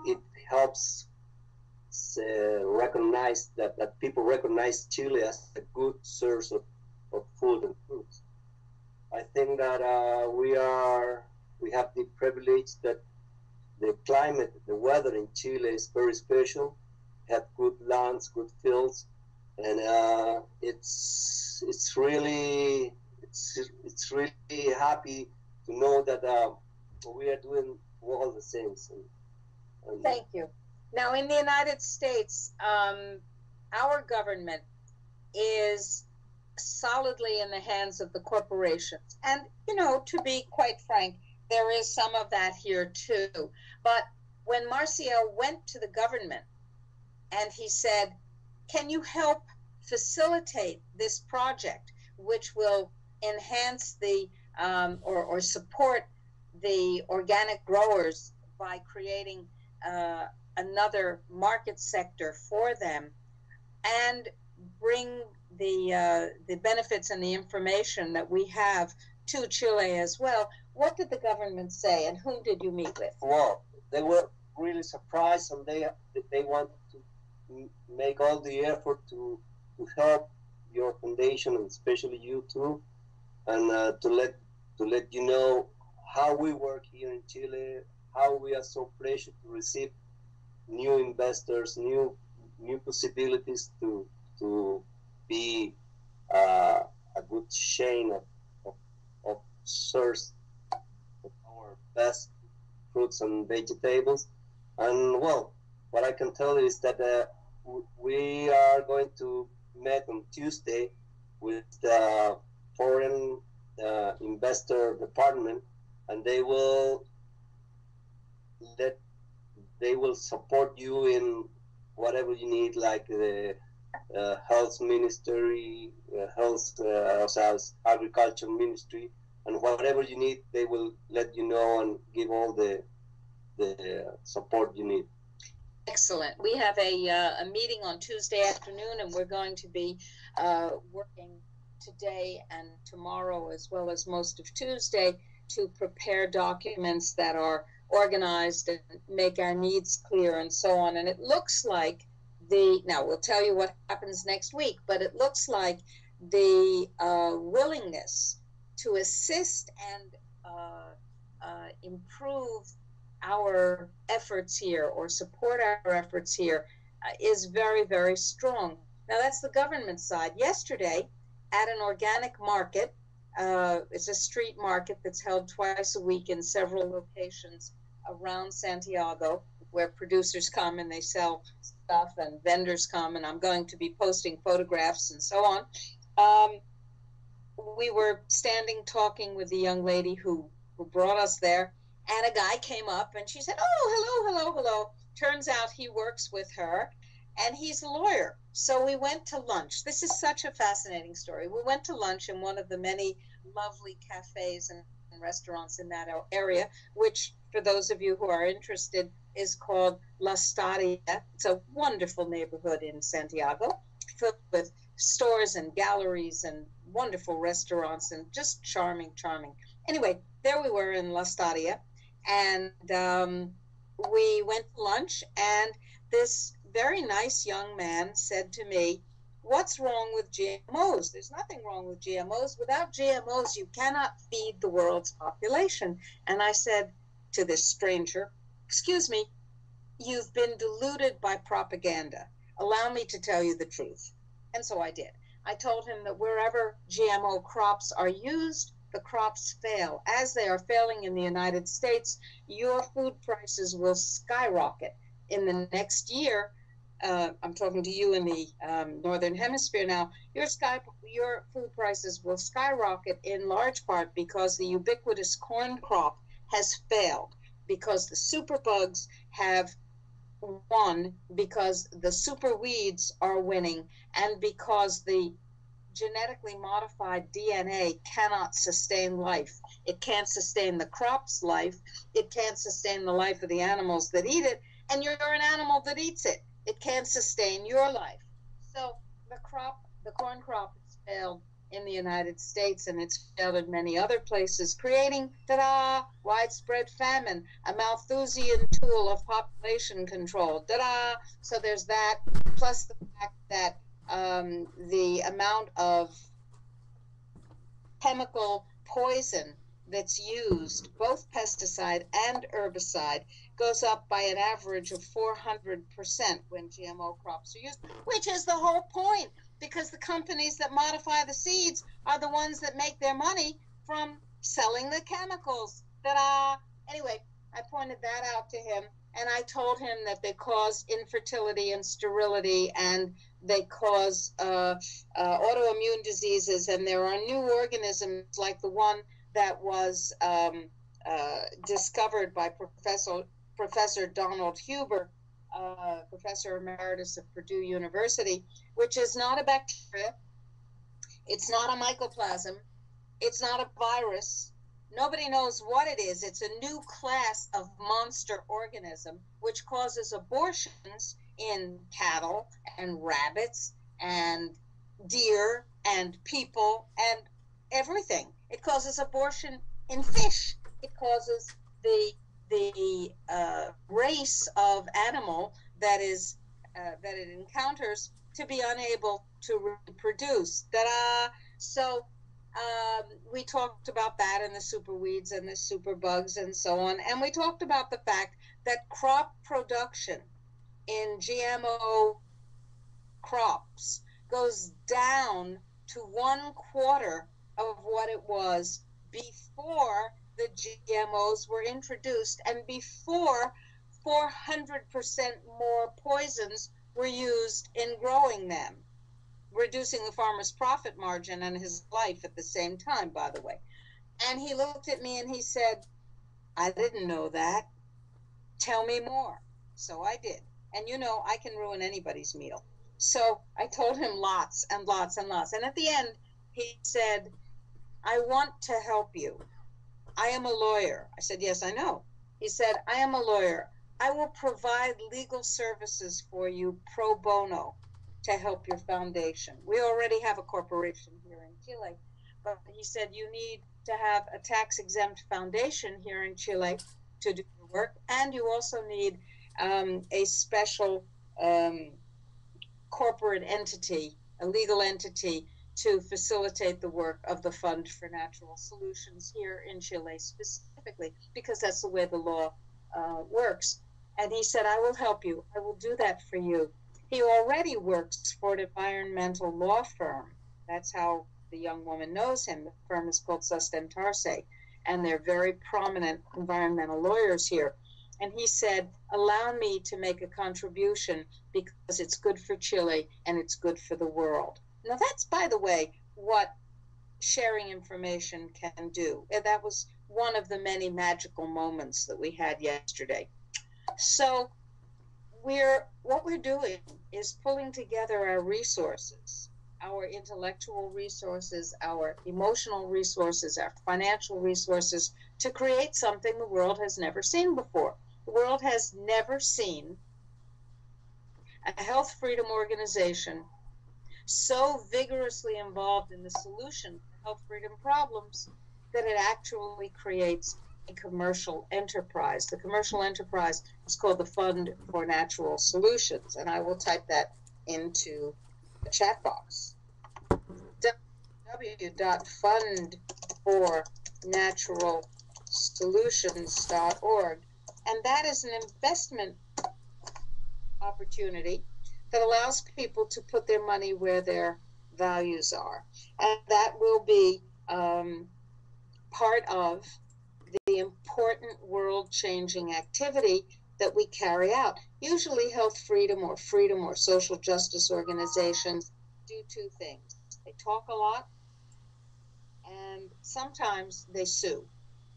it helps recognize that people recognize Chile as a good source of food and fruits. I think that we have the privilege that the climate, the weather in Chile is very special. We have good lands, good fields, and it's really happy to know that we are doing all the things. And Thank you. Now, in the United States, our government is solidly in the hands of the corporations. And, to be quite frank, there is some of that here too. But when Marcial went to the government and he said, can you help facilitate this project, which will enhance the or support the organic growers by creating another market sector for them and bring the benefits and the information that we have to Chile as well. What did the government say, and whom did you meet with? Well, they were really surprised, and they want to make all the effort to help your foundation, and especially you too, and to let you know how we work here in Chile, how we are so pleased to receive new investors, new possibilities to be a good chain of source of our best fruits and vegetables. And what I can tell you is that we are going to meet on Tuesday with the foreign investor department, and they will support you in whatever you need, like the health ministry, agriculture ministry, and whatever you need, they will let you know and give all the support you need. Excellent. We have a meeting on Tuesday afternoon, and we're going to be working today and tomorrow, as well as most of Tuesday, to prepare documents that are organized and make our needs clear and so on. And it looks like now we'll tell you what happens next week, but it looks like the willingness to assist and improve our efforts here or support our efforts here is very, very strong. Now, that's the government side. Yesterday, at an organic market, it's a street market that's held twice a week in several locations around Santiago, where producers come and they sell stuff and vendors come, and I'm going to be posting photographs and so on. we were standing talking with the young lady who brought us there, and a guy came up and she said, "Oh, hello, hello, hello." Turns out he works with her and he's a lawyer. So we went to lunch. This is such a fascinating story. We went to lunch in one of the many lovely cafes and restaurants in that area, which, for those of you who are interested, is called La Stadia. It's a wonderful neighborhood in Santiago, filled with stores and galleries and wonderful restaurants and just charming, charming. Anyway, there we were in La Stadia, and we went to lunch, and this very nice young man said to me, "What's wrong with GMOs? There's nothing wrong with GMOs. Without GMOs, you cannot feed the world's population." And I said to this stranger, "Excuse me, you've been deluded by propaganda. Allow me to tell you the truth." And so I did. I told him that wherever GMO crops are used, the crops fail. As they are failing in the United States, your food prices will skyrocket. In the next year, I'm talking to you in the Northern Hemisphere now, your food prices will skyrocket in large part because the ubiquitous corn crop has failed, because the superbugs have won, because the super weeds are winning, and because the genetically modified DNA cannot sustain life. It can't sustain the crop's life. It can't sustain the life of the animals that eat it. And you're an animal that eats it. It can't sustain your life. So the corn crop has failed in the United States, and it's failed in many other places, creating, ta-da, widespread famine, a Malthusian tool of population control, ta-da. So there's that, plus the fact that the amount of chemical poison that's used, both pesticide and herbicide, goes up by an average of 400% when GMO crops are used, which is the whole point, because the companies that modify the seeds are the ones that make their money from selling the chemicals. Ta-da! Anyway, I pointed that out to him, and I told him that they cause infertility and sterility, and they cause autoimmune diseases, and there are new organisms like the one that was discovered by Professor Donald Huber, Professor Emeritus of Purdue University, which is not a bacteria, it's not a mycoplasm, it's not a virus. Nobody knows what it is. It's a new class of monster organism which causes abortions in cattle and rabbits and deer and people and everything. It causes abortion in fish. It causes the race of animal that it encounters to be unable to reproduce. Ta-da! So we talked about that and the super weeds and the super bugs and so on. And we talked about the fact that crop production in GMO crops goes down to 1/4 of what it was before the GMOs were introduced and before 400% more poisons were used in growing them, reducing the farmer's profit margin and his life at the same time, by the way. And he looked at me and he said, "I didn't know that. Tell me more." So I did. And you know, I can ruin anybody's meal. So I told him lots and lots and lots. And at the end, he said, "I want to help you. I am a lawyer." I said, "Yes, I know." He said, "I am a lawyer. I will provide legal services for you pro bono to help your foundation. We already have a corporation here in Chile, but," he said, "you need to have a tax-exempt foundation here in Chile to do the work, and you also need a special corporate entity, a legal entity, to facilitate the work of the Fund for Natural Solutions here in Chile specifically, because that's the way the law works." And he said, "I will help you. I will do that for you." He already works for an environmental law firm. That's how the young woman knows him. The firm is called Sustentarse, and they're very prominent environmental lawyers here. And he said, "Allow me to make a contribution because it's good for Chile and it's good for the world." Now that's, by the way, what sharing information can do. And that was one of the many magical moments that we had yesterday. So what we're doing is pulling together our resources, our intellectual resources, our emotional resources, our financial resources, to create something the world has never seen before. The world has never seen a health freedom organization so vigorously involved in the solution to health freedom problems that it actually creates a commercial enterprise. The commercial enterprise is called the Fund for Natural Solutions, and I will type that into the chat box. www.fundfornaturalsolutions.org, and that is an investment opportunity that allows people to put their money where their values are. And that will be part of the important world-changing activity that we carry out. Usually health freedom or social justice organizations do two things. They talk a lot, and sometimes they sue.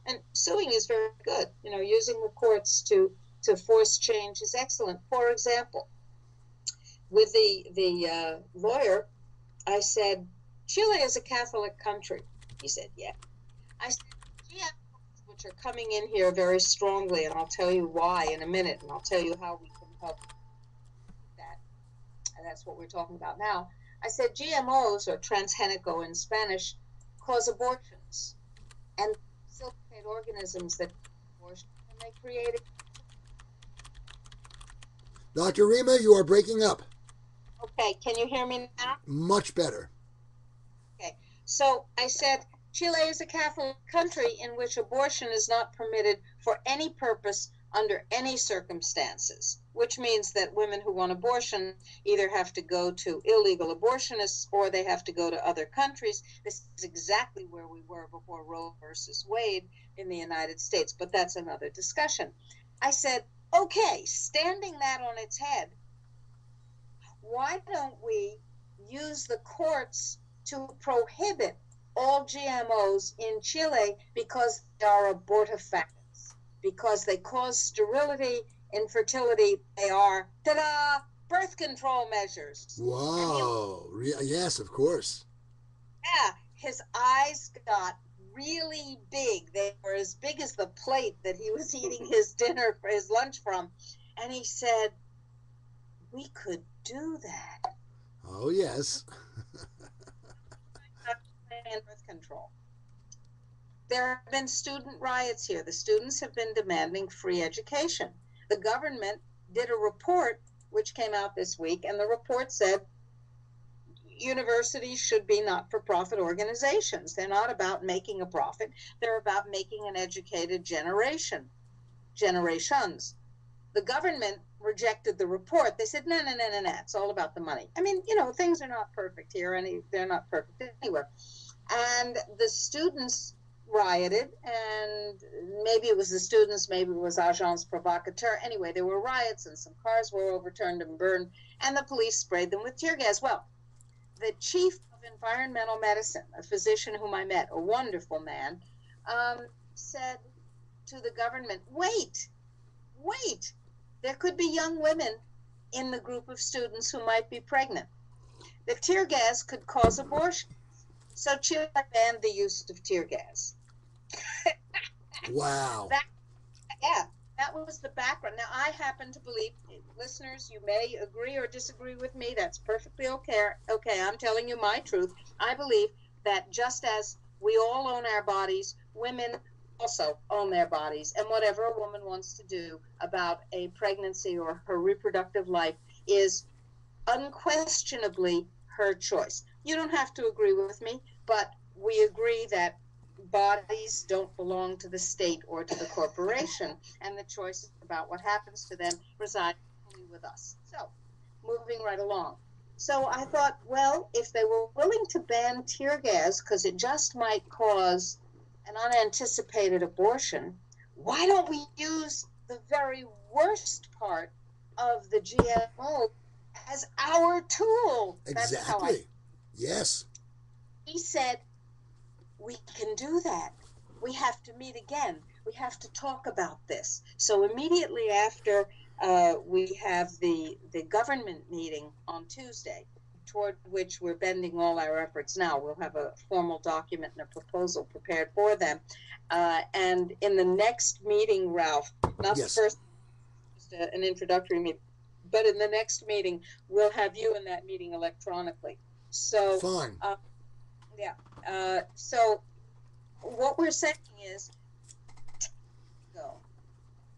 And suing is very good. Using the courts to force change is excellent. For example, with the lawyer, I said, Chile is a Catholic country. He said, yeah. I said, GMOs, which are coming in here very strongly, and I'll tell you why in a minute, and I'll tell you how we can help that. And that's what we're talking about now. I said GMOs, or transgenico in Spanish, cause abortions and facilitate organisms that abortion, and they create it. Dr. Rima, you are breaking up. Okay, can you hear me now? Much better. Okay, so I said Chile is a Catholic country in which abortion is not permitted for any purpose under any circumstances, which means that women who want abortion either have to go to illegal abortionists or they have to go to other countries. This is exactly where we were before Roe versus Wade in the United States, but that's another discussion. I said, okay, standing that on its head, why don't we use the courts to prohibit all GMOs in Chile because they are abortifactants, because they cause sterility, infertility, they are, ta-da, birth control measures. Wow. Yes, of course. Yeah, his eyes got really big. They were as big as the plate that he was eating his dinner for his lunch from. And he said, we could do that. Oh, yes. Birth control. There have been student riots here. The students have been demanding free education. The government did a report which came out this week, and the report said universities should be not-for-profit organizations. They're not about making a profit. They're about making an educated generations. The government rejected the report. They said, no, it's all about the money. I mean, things are not perfect here, and they're not perfect anywhere. And the students rioted, and maybe it was the students, maybe it was Agence Provocateur. Anyway, there were riots, and some cars were overturned and burned, and the police sprayed them with tear gas. Well, the chief of environmental medicine, a physician whom I met, a wonderful man, said to the government, wait, there could be young women in the group of students who might be pregnant. The tear gas could cause abortion. So Chile banned the use of tear gas. Wow. That was the background. Now, I happen to believe, listeners, you may agree or disagree with me. That's perfectly okay. Okay, I'm telling you my truth. I believe that just as we all own our bodies, women also own their bodies. And whatever a woman wants to do about a pregnancy or her reproductive life is unquestionably her choice. You don't have to agree with me, but we agree that bodies don't belong to the state or to the corporation, and the choice about what happens to them resides only with us. So, moving right along. So I thought, well, if they were willing to ban tear gas because it just might cause an unanticipated abortion, why don't we use the very worst part of the GMO as our tool? Exactly. Yes. He said, we can do that. We have to meet again. We have to talk about this. So immediately after we have the government meeting on Tuesday, toward which we're bending all our efforts now. We'll have a formal document and a proposal prepared for them. And in the next meeting, Ralph, not Yes. the first, just an introductory meeting, but in the next meeting, we'll have you in that meeting electronically. So, Fine. yeah. So what we're saying is,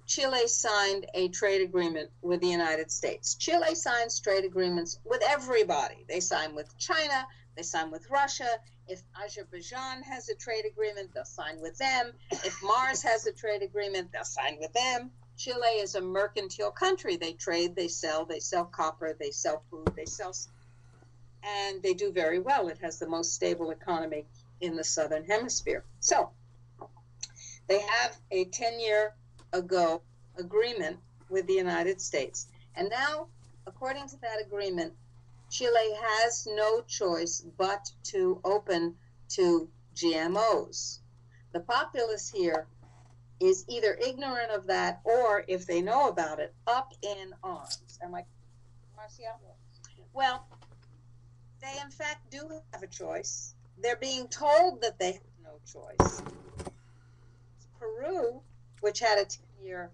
Chile signed a trade agreement with the United States. Chile signs trade agreements with everybody. They sign with China, they sign with Russia. If Azerbaijan has a trade agreement, they'll sign with them. If Mars has a trade agreement, they'll sign with them. Chile is a mercantile country. They trade, they sell copper, they sell food, and they do very well. It has the most stable economy in the Southern Hemisphere. So they have a 10-year ago agreement with the United States. And now, according to that agreement, Chile has no choice but to open to GMOs. The populace here is either ignorant of that or, if they know about it, up in arms. Am I, Marcia? Well, they in fact do have a choice. They're being told that they have no choice. Peru, which had a 10-year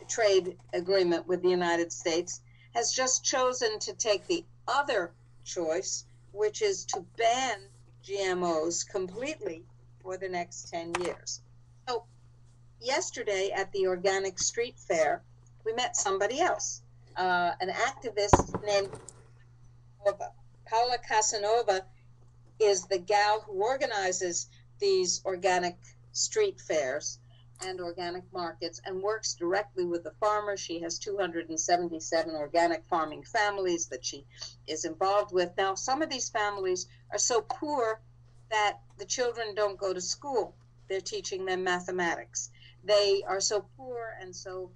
trade agreement with the United States, has just chosen to take the other choice, which is to ban GMOs completely for the next 10 years. So yesterday at the Organic Street Fair, we met somebody else, an activist named Paula Casanova is the gal who organizes these organic street fairs and organic markets and works directly with the farmers. She has 277 organic farming families that she is involved with. Now, some of these families are so poor that the children don't go to school. They're teaching them mathematics. They are so poor and so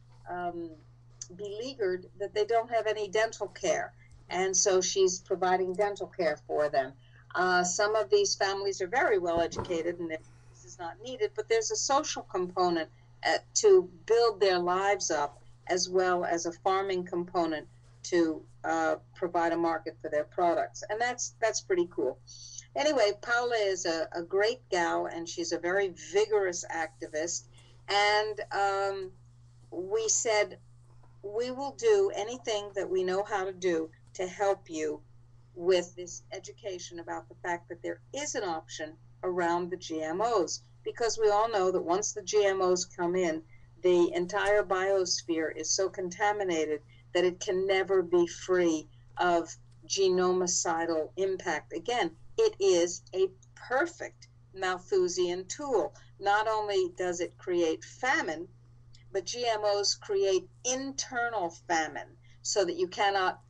beleaguered that they don't have any dental care. And so she's providing dental care for them. Some of these families are very well educated and this is not needed, but there's a social component to build their lives up, as well as a farming component to provide a market for their products. And that's pretty cool. Anyway, Paula is a great gal, and she's a very vigorous activist. And we said, we will do anything that we know how to do to help you with this education about the fact that there is an option around the GMOs, because we all know that once the GMOs come in, the entire biosphere is so contaminated that it can never be free of genocidal impact. Again, it is a perfect Malthusian tool. Not only does it create famine, but GMOs create internal famine so that you cannot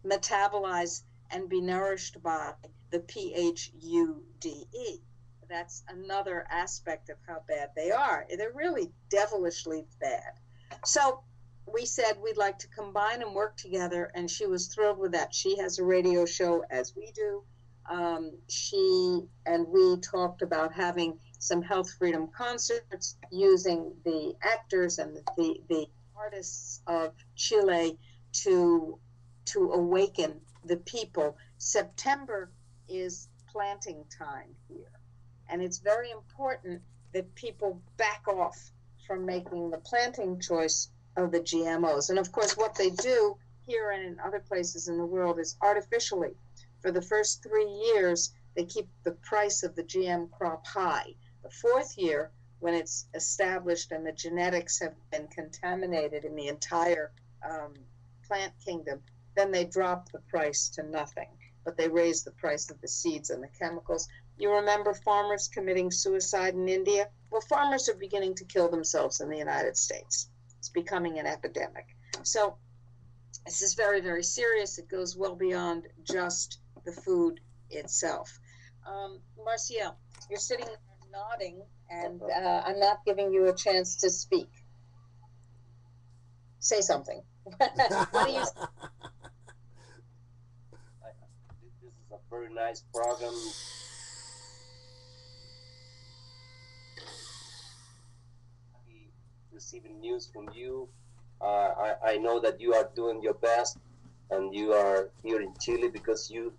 metabolize and be nourished by the PHUDE. That's another aspect of how bad they are. They're really devilishly bad. So we said we'd like to combine and work together, and she was thrilled with that. She has a radio show, as we do. She and we talked about having some health freedom concerts using the actors and the artists of Chile to awaken the people. September is planting time here. And it's very important that people back off from making the planting choice of the GMOs. And of course, what they do here and in other places in the world is artificially, for the first 3 years, they keep the price of the GM crop high. The fourth year, when it's established and the genetics have been contaminated in the entire plant kingdom, then they drop the price to nothing, but they raise the price of the seeds and the chemicals. You remember farmers committing suicide in India? Well, farmers are beginning to kill themselves in the United States. It's becoming an epidemic. So this is very, very serious. It goes well beyond just the food itself. Marcial, you're sitting there nodding, and I'm not giving you a chance to speak. Say something. What do you say? This is a very nice program. receiving news from you. I know that you are doing your best, and you are here in Chile because you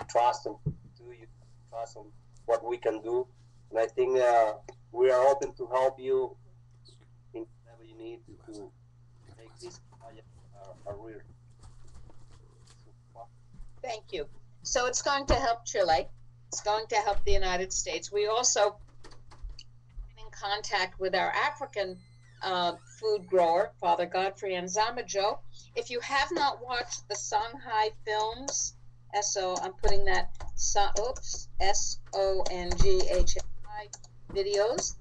trust and you trust on what we can do, and I think we are open to help you in whatever you need to make this project a real. Thank you. So it's going to help Chile. It's going to help the United States. We also in contact with our African food grower, Father Godfrey and Zamajo. If you have not watched the Songhai films, I'm putting that, SONGHI videos.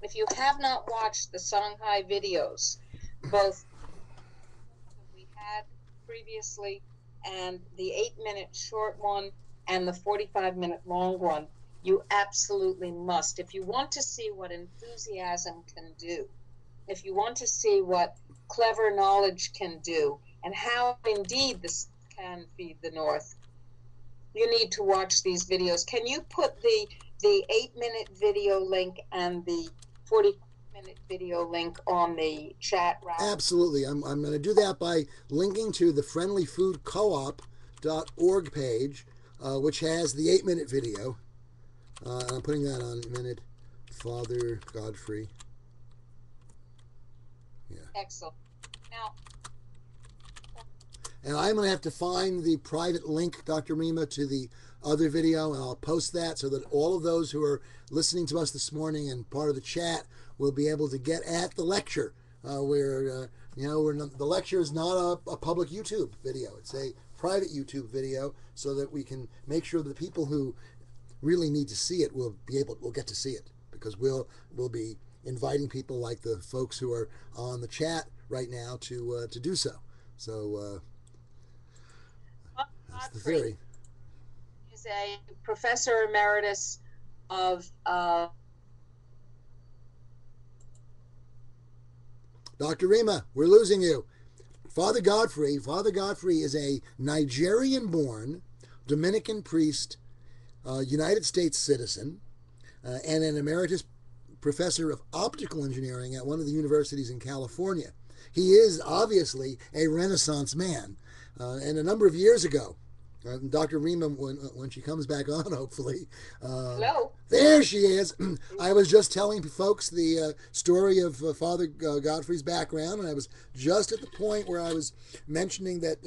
If you have not watched the Songhai videos, both we had previously and the 8-minute short one and the 45-minute long one, you absolutely must. If you want to see what enthusiasm can do, if you want to see what clever knowledge can do, and how indeed this can feed the North, you need to watch these videos. Can you put the 8-minute video link and the 40-minute video link on the chat, Ralph? Absolutely. I'm going to do that by linking to the friendlyfoodcoop.org page, which has the 8-minute video. I'm putting that on minute. Father Godfrey. Yeah. Excellent. Now, and I'm going to have to find the private link, Dr. Rima, to the other video, and I'll post that so that all of those who are listening to us this morning and part of the chat will be able to get at the lecture. The lecture is not a public YouTube video. It's a private YouTube video so that we can make sure that the people who really need to see it will get to see it, because we'll be inviting people like the folks who are on the chat right now to do so. So that's the theory. He's a professor emeritus of Dr. Rima, we're losing you. Father Godfrey is a Nigerian-born Dominican priest, United States citizen, and an emeritus professor of optical engineering at one of the universities in California. He is obviously a Renaissance man. And a number of years ago, Dr. Rima, when she comes back on, hopefully. Hello. There she is. I was just telling folks the story of Father Godfrey's background, and I was just at the point where I was mentioning that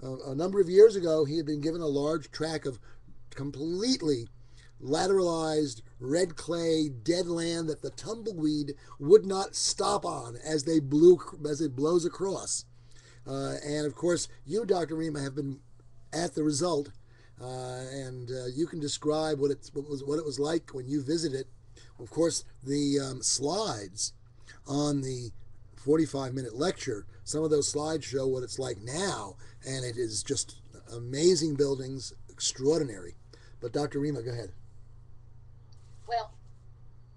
a number of years ago he had been given a large tract of completely lateralized red clay dead land that the tumbleweed would not stop on as it blows across. And of course, you, Dr. Rima, have been at the result, and you can describe what it was like when you visited. Of course, the slides on the 45-minute lecture, some of those slides show what it's like now, and it is just amazing buildings, extraordinary. But Dr. Rima, go ahead. Well,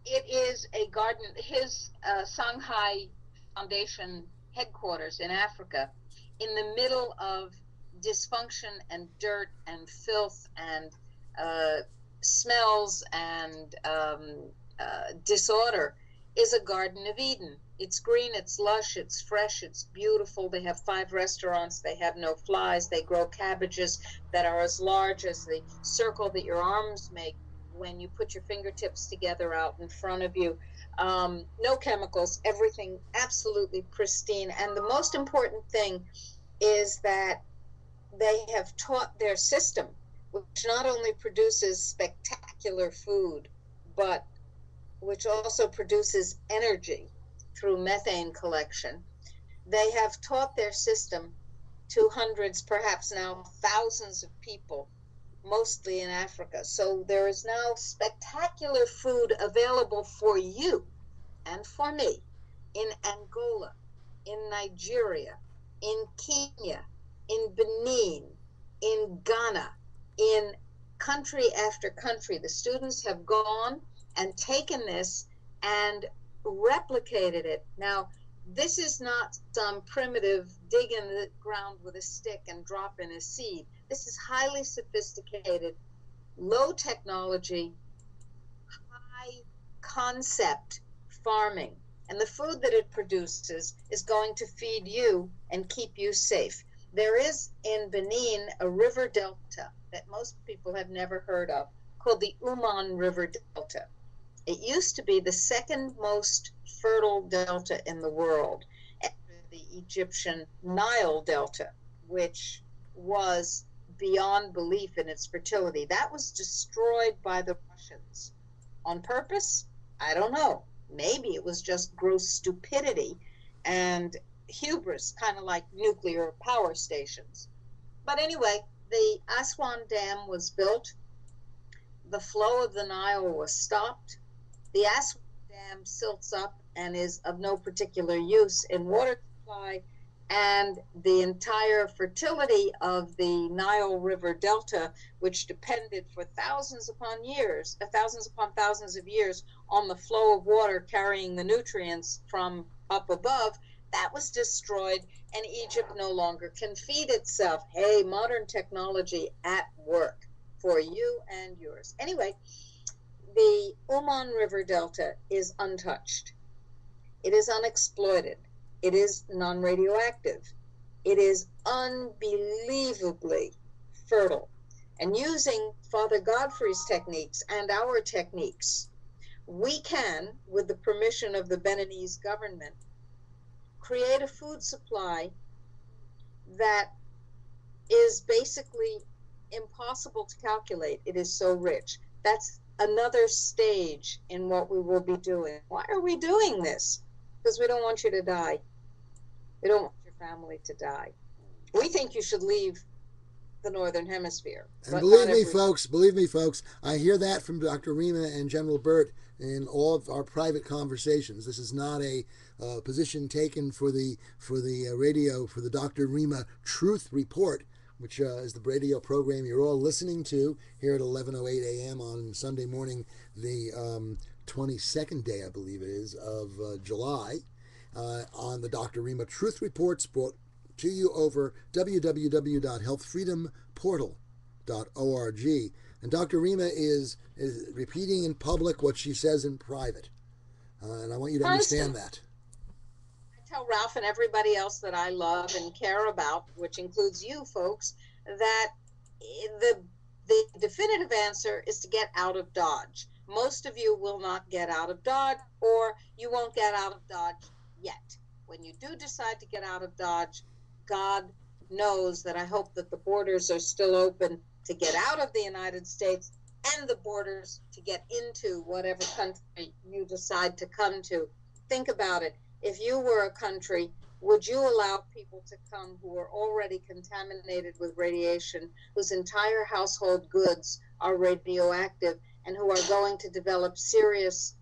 it is a garden. His Songhai Foundation headquarters in Africa, in the middle of dysfunction and dirt and filth and smells and disorder, is a Garden of Eden. It's green, it's lush, it's fresh, it's beautiful. They have 5 restaurants. They have no flies. They grow cabbages that are as large as the circle that your arms make when you put your fingertips together out in front of you. No chemicals, everything absolutely pristine. And the most important thing is that they have taught their system, which not only produces spectacular food, but which also produces energy through methane collection. They have taught their system to hundreds, perhaps now thousands of people, mostly in Africa. So there is now spectacular food available for you and for me in Angola, in Nigeria, in Kenya, in Benin, in Ghana, in country after country. The students have gone and taken this and replicated it. Now, this is not some primitive dig in the ground with a stick and drop in a seed. This is highly sophisticated, low technology, high concept farming. And the food that it produces is going to feed you and keep you safe. There is in Benin a river delta that most people have never heard of called the Uman River Delta. It used to be the second most fertile delta in the world after the Egyptian Nile Delta, which was beyond belief in its fertility. That was destroyed by the Russians. On purpose? I don't know. Maybe it was just gross stupidity and hubris, kind of like nuclear power stations. But anyway, the Aswan Dam was built. The flow of the Nile was stopped. The Aswan Dam silts up and is of no particular use in water supply, and the entire fertility of the Nile River Delta, which depended for thousands upon thousands of years on the flow of water carrying the nutrients from up above, that was destroyed, and Egypt no longer can feed itself. Hey, modern technology at work for you and yours. Anyway, the Uman River Delta is untouched. It is unexploited. It is non-radioactive. It is unbelievably fertile. And using Father Godfrey's techniques and our techniques, we can, with the permission of the Beninese government, create a food supply that is basically impossible to calculate. It is so rich. That's another stage in what we will be doing. Why are we doing this? Because we don't want you to die. We don't want your family to die. We think you should leave the Northern Hemisphere. And believe me, folks, I hear that from Dr. Rima and General Burt in all of our private conversations. This is not a position taken for the radio, for the Dr. Rima Truth Report, which is the radio program you're all listening to here at 11:08 a.m. on Sunday morning, the 22nd day, I believe it is, of July, on the Dr. Rima Truth Reports, brought to you over www.healthfreedomportal.org. And Dr. Rima is repeating in public what she says in private. And I want you to understand that. I tell Ralph and everybody else that I love and care about, which includes you folks, that the definitive answer is to get out of Dodge. Most of you will not get out of Dodge, or you won't get out of Dodge yet. When you do decide to get out of Dodge, God knows that I hope that the borders are still open to get out of the United States, and the borders to get into whatever country you decide to come to. Think about it. If you were a country, would you allow people to come who are already contaminated with radiation, whose entire household goods are radioactive, and who are going to develop serious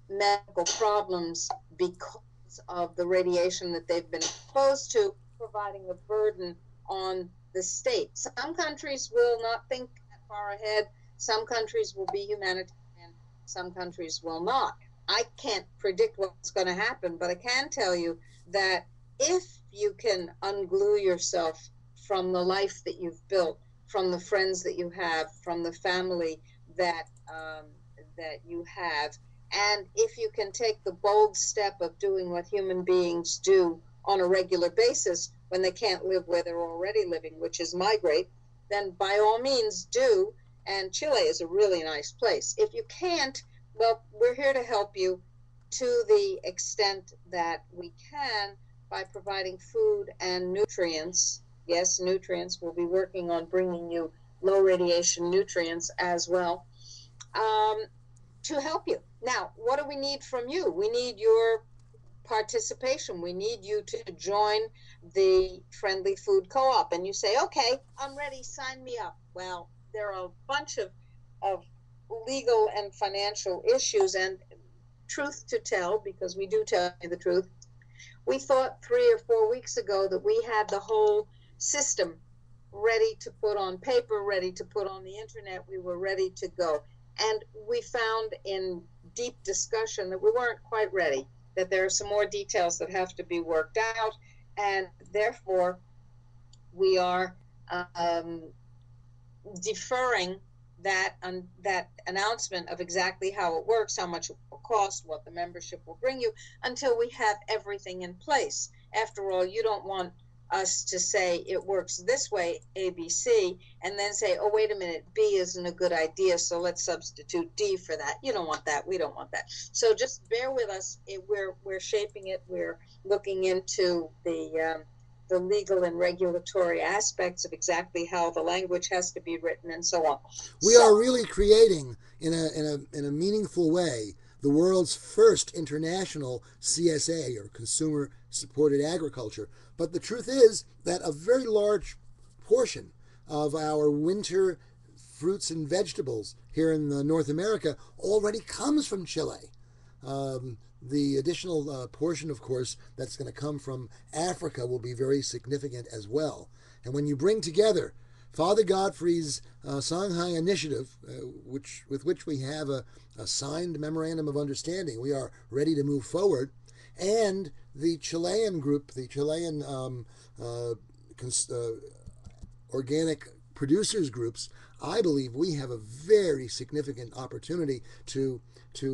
medical problems because of the radiation that they've been exposed to, providing a burden on the state? Some countries will not think that far ahead. Some countries will be humanitarian. Some countries will not. I can't predict what's going to happen, but I can tell you that if you can unglue yourself from the life that you've built, from the friends that you have, from the family that you have, and if you can take the bold step of doing what human beings do on a regular basis when they can't live where they're already living, which is migrate, then by all means do. And Chile is a really nice place. If you can't, well, we're here to help you to the extent that we can by providing food and nutrients. Yes, nutrients. We'll be working on bringing you low radiation nutrients as well, to help you. Now, what do we need from you? We need your participation. We need you to join the Friendly Food Co-op. And you say, okay, I'm ready, sign me up. Well, there are a bunch of legal and financial issues, and truth to tell, because we do tell you the truth, we thought 3 or 4 weeks ago that we had the whole system ready to put on paper, ready to put on the internet. We were ready to go. And we found in deep discussion that we weren't quite ready, that there are some more details that have to be worked out, and therefore we are deferring that announcement of exactly how it works, how much it will cost, what the membership will bring you, until we have everything in place. After all, you don't want us to say it works this way, ABC, and then say, oh, wait a minute, B isn't a good idea, so let's substitute D for that. You don't want that. We don't want that. So just bear with us. We're shaping it. We're looking into the legal and regulatory aspects of exactly how the language has to be written and so on. We are really creating, in a meaningful way, the world's first international CSA, or Consumer Supported Agriculture. But the truth is that a very large portion of our winter fruits and vegetables here in North America already comes from Chile. The additional portion, of course, that's going to come from Africa will be very significant as well. And when you bring together Father Godfrey's Shanghai Initiative, with which we have a signed memorandum of understanding, we are ready to move forward, and the Chilean group, the Chilean organic producers groups, I believe we have a very significant opportunity to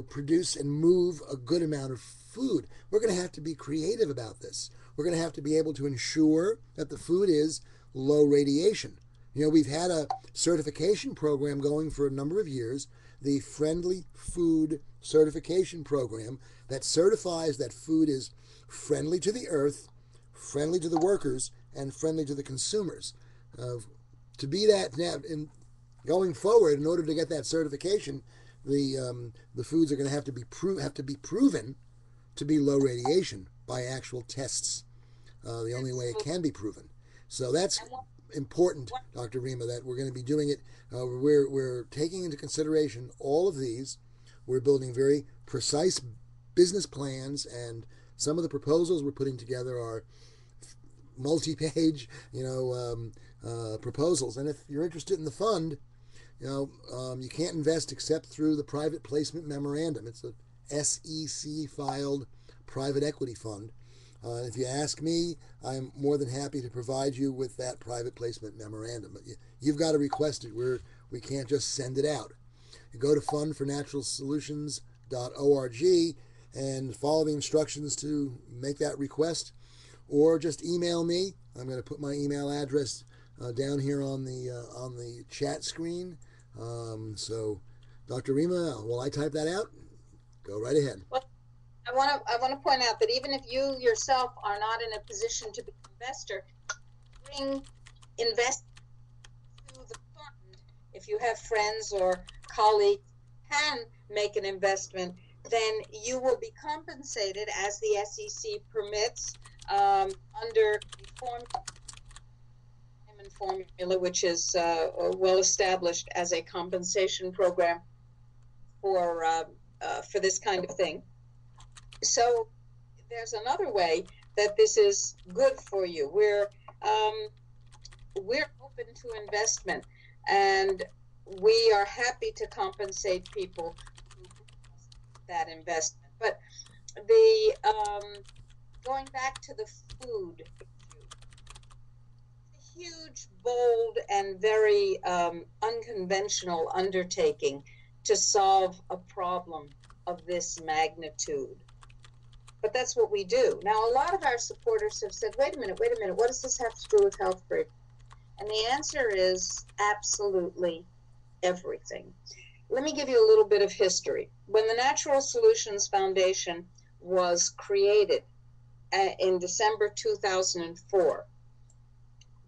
produce and move a good amount of food. We're going to have to be creative about this. We're going to have to be able to ensure that the food is low radiation. We've had a certification program going for a number of years, the Friendly Food Certification Program, that certifies that food is friendly to the earth, friendly to the workers, and friendly to the consumers. To be that now, going forward, in order to get that certification, the foods are going to have to be proven to be low radiation by actual tests. The only way it can be proven. So that's important, Dr. Rima, that we're going to be doing it. We're taking into consideration all of these. We're building very precise business plans, and some of the proposals we're putting together are multi-page, proposals. And if you're interested in the fund, you can't invest except through the private placement memorandum. It's a SEC filed private equity fund. If you ask me, I'm more than happy to provide you with that private placement memorandum. But you've got to request it. We can't just send it out. You go to fundfornaturalsolutions.org and follow the instructions to make that request, or just email me. I'm going to put my email address down here on the chat screen. So, Dr. Rima, will I type that out? Go right ahead. Well, I want to point out that even if you yourself are not in a position to be an investor, invest to the fund. If you have friends or colleagues who can make an investment, then you will be compensated as the SEC permits under the formula, which is well established as a compensation program for this kind of thing. So there's another way that this is good for you. We're open to investment, and we are happy to compensate people who that investment. But the going back to the food issue, a huge, bold, and very unconventional undertaking to solve a problem of this magnitude. But that's what we do. Now, a lot of our supporters have said, wait a minute, what does this have to do with health free? And the answer is absolutely everything. Let me give you a little bit of history. When the Natural Solutions Foundation was created in December 2004,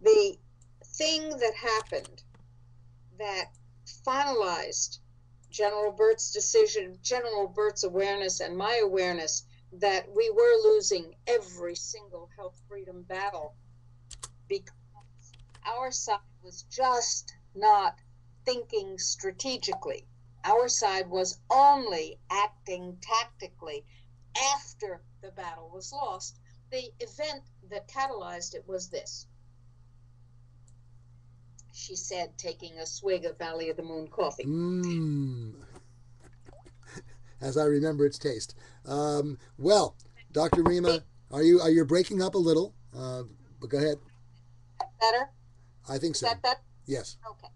the thing that happened that finalized General Burt's decision, General Burt's awareness, and my awareness that we were losing every single health freedom battle because our side was just not thinking strategically. Our side was only acting tactically after the battle was lost. The event that catalyzed it was this. She said, taking a swig of Valley of the Moon coffee. As I remember its taste. Well, Dr. Rima, are you breaking up a little? But go ahead. Better? I think so. Is that better? Yes. Okay.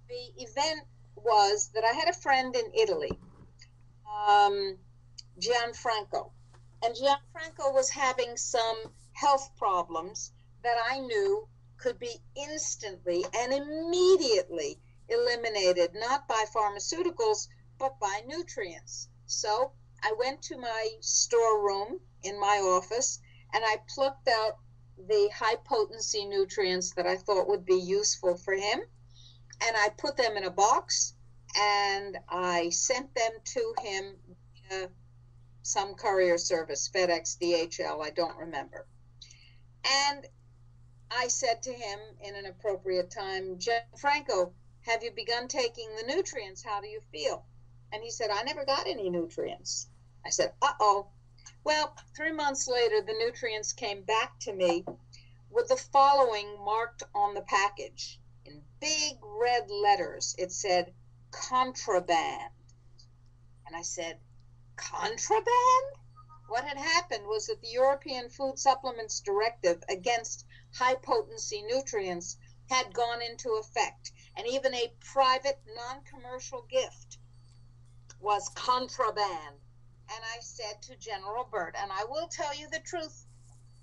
The event was that I had a friend in Italy, Gianfranco. And Gianfranco was having some health problems that I knew could be instantly and immediately eliminated, not by pharmaceuticals, but by nutrients. So I went to my storeroom in my office and I plucked out the high potency nutrients that I thought would be useful for him. And I put them in a box and I sent them to him via some courier service, FedEx, DHL, I don't remember. And I said to him in an appropriate time, Franco, have you begun taking the nutrients? How do you feel? And he said, I never got any nutrients. I said, uh-oh. Well, 3 months later, the nutrients came back to me with the following marked on the package. In big red letters, it said, contraband. And I said, contraband? What had happened was that the European Food Supplements Directive against high-potency nutrients had gone into effect, and even a private, non-commercial gift was contraband. And I said to General Burt, and I will tell you the truth,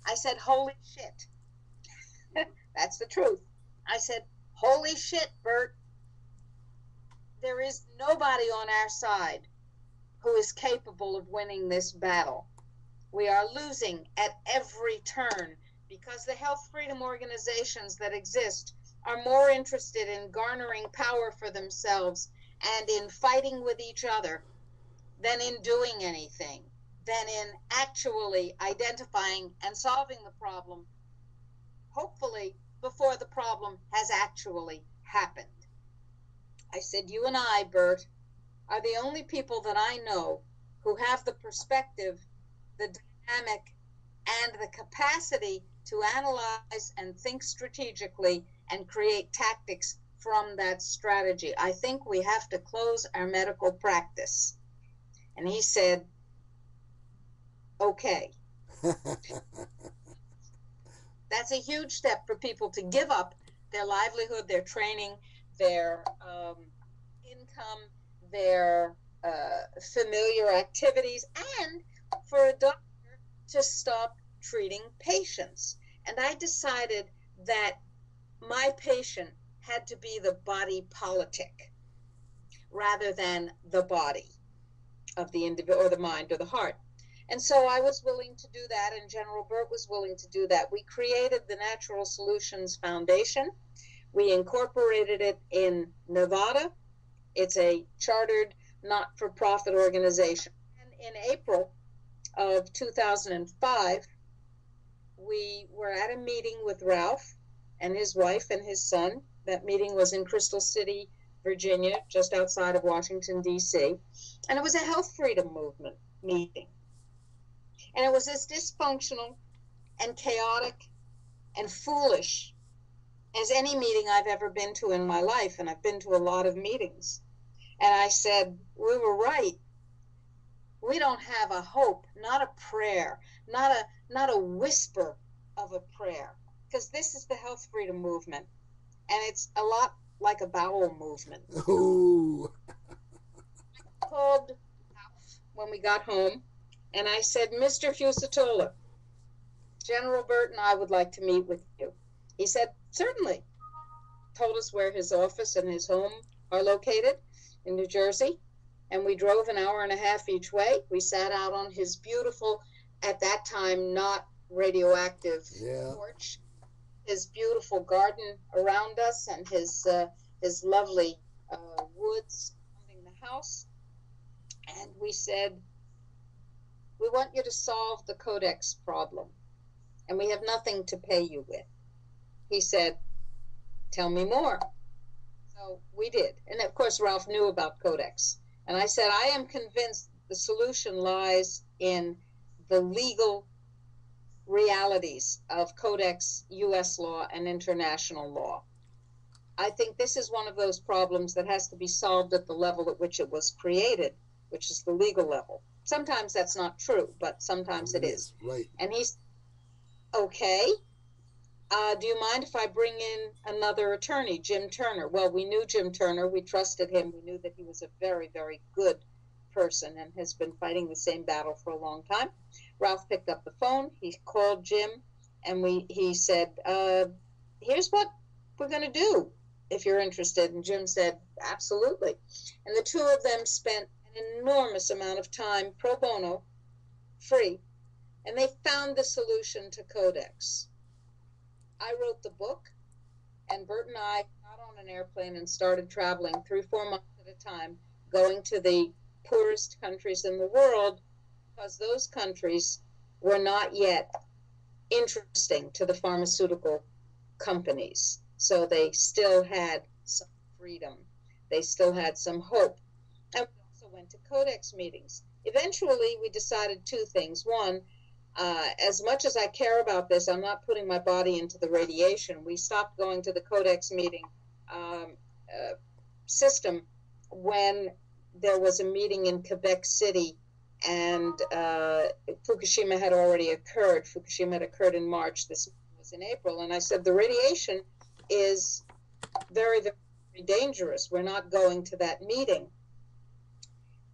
I said, holy shit. That's the truth. I said, holy shit, Burt. There is nobody on our side who is capable of winning this battle. We are losing at every turn because the health freedom organizations that exist are more interested in garnering power for themselves and in fighting with each other than in doing anything, than in actually identifying and solving the problem, hopefully before the problem has actually happened. I said, you and I, Bert, are the only people that I know who have the perspective, the dynamic, and the capacity to analyze and think strategically and create tactics from that strategy. I think we have to close our medical practice. And he said, okay. That's a huge step for people to give up their livelihood, their training, their income, their familiar activities, and for a doctor to stop treating patients. And I decided that my patient had to be the body politic rather than the body of the individual or the mind or the heart. And so I was willing to do that, and General Burt was willing to do that. We created the Natural Solutions Foundation. We incorporated it in Nevada. It's a chartered, not-for-profit organization. And in April of 2005, we were at a meeting with Ralph and his wife and his son. That meeting was in Crystal City, Virginia, just outside of Washington, D.C. And it was a health freedom movement meeting. And it was as dysfunctional and chaotic and foolish as any meeting I've ever been to in my life, and I've been to a lot of meetings. And I said, we were right. We don't have a hope, not a prayer, not a whisper of a prayer, because this is the health freedom movement, and it's a lot like a bowel movement. Ooh. I called Ralph when we got home, and I said, Mr. Fusatola, General Burt and I would like to meet with you. He said, certainly. Told us where his office and his home are located in New Jersey. And we drove an hour and a half each way. We sat out on his beautiful, at that time, not radioactive porch, his beautiful garden around us, and his lovely woods surrounding the house. And we said, we want you to solve the Codex problem, and we have nothing to pay you with. He said, tell me more. So we did. And of course, Ralph knew about Codex. And I said, I am convinced the solution lies in the legal realities of Codex, U.S. law, and international law. I think this is one of those problems that has to be solved at the level at which it was created, which is the legal level. Sometimes that's not true, but sometimes it is. Right. And he's, okay, do you mind if I bring in another attorney, Jim Turner? Well, we knew Jim Turner. We trusted him. We knew that he was a very, very good person and has been fighting the same battle for a long time. Ralph picked up the phone. He called Jim, and he said, here's what we're going to do if you're interested. And Jim said, absolutely. And the two of them spent an enormous amount of time pro bono, free, and they found the solution to Codex. I wrote the book, and Bert and I got on an airplane and started traveling 3-4 months at a time, going to the poorest countries in the world, because those countries were not yet interesting to the pharmaceutical companies. So they still had some freedom. They still had some hope. And we also went to Codex meetings. Eventually, we decided two things. One, as much as I care about this, I'm not putting my body into the radiation. We stopped going to the Codex meeting system when there was a meeting in Quebec City, and Fukushima had already occurred. Fukushima had occurred in March. This was in April. And I said, the radiation is very, very dangerous. We're not going to that meeting.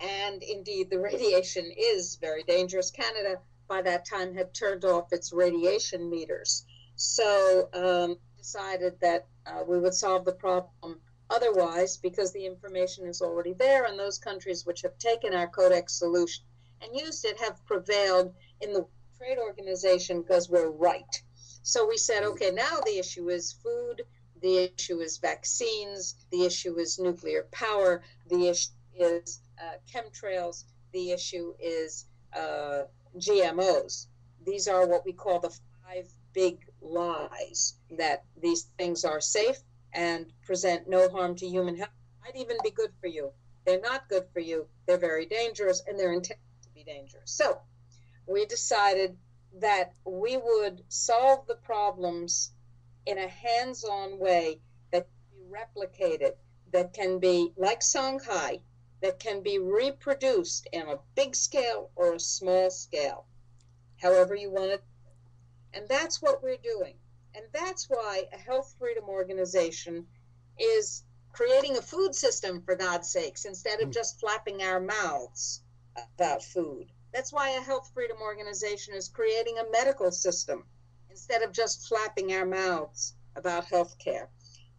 And indeed, the radiation is very dangerous. Canada, by that time, had turned off its radiation meters. So decided that we would solve the problem otherwise, because the information is already there, and those countries which have taken our Codex solution and used it have prevailed in the Trade Organization because we're right. So we said, okay, now the issue is food, the issue is vaccines, the issue is nuclear power, the issue is chemtrails, the issue is GMOs. These are what we call the 5 big lies, that these things are safe and present no harm to human health, might even be good for you. They're not good for you. They're very dangerous, and they're intended to be dangerous. So we decided that we would solve the problems in a hands-on way that can be replicated, that can be like Shanghai, that can be reproduced in a big scale or a small scale, however you want it. And that's what we're doing. And that's why a health freedom organization is creating a food system, for God's sakes, instead of just flapping our mouths about food. That's why a health freedom organization is creating a medical system instead of just flapping our mouths about health care.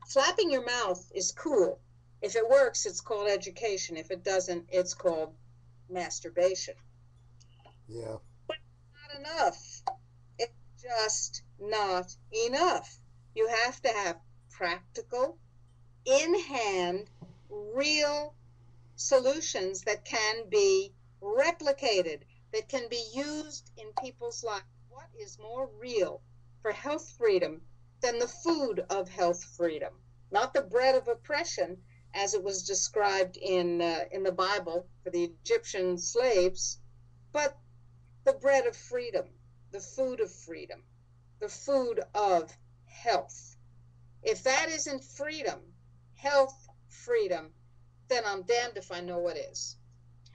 Flapping your mouth is cool. If it works, it's called education. If it doesn't, it's called masturbation. Yeah. But not enough. It's just not enough. You have to have practical, in-hand, real solutions that can be replicated, that can be used in people's lives. What is more real for health freedom than the food of health freedom? Not the bread of oppression, as it was described in the Bible for the Egyptian slaves, but the bread of freedom, the food of freedom, the food of health. If that isn't freedom, health freedom, then I'm damned if I know what is.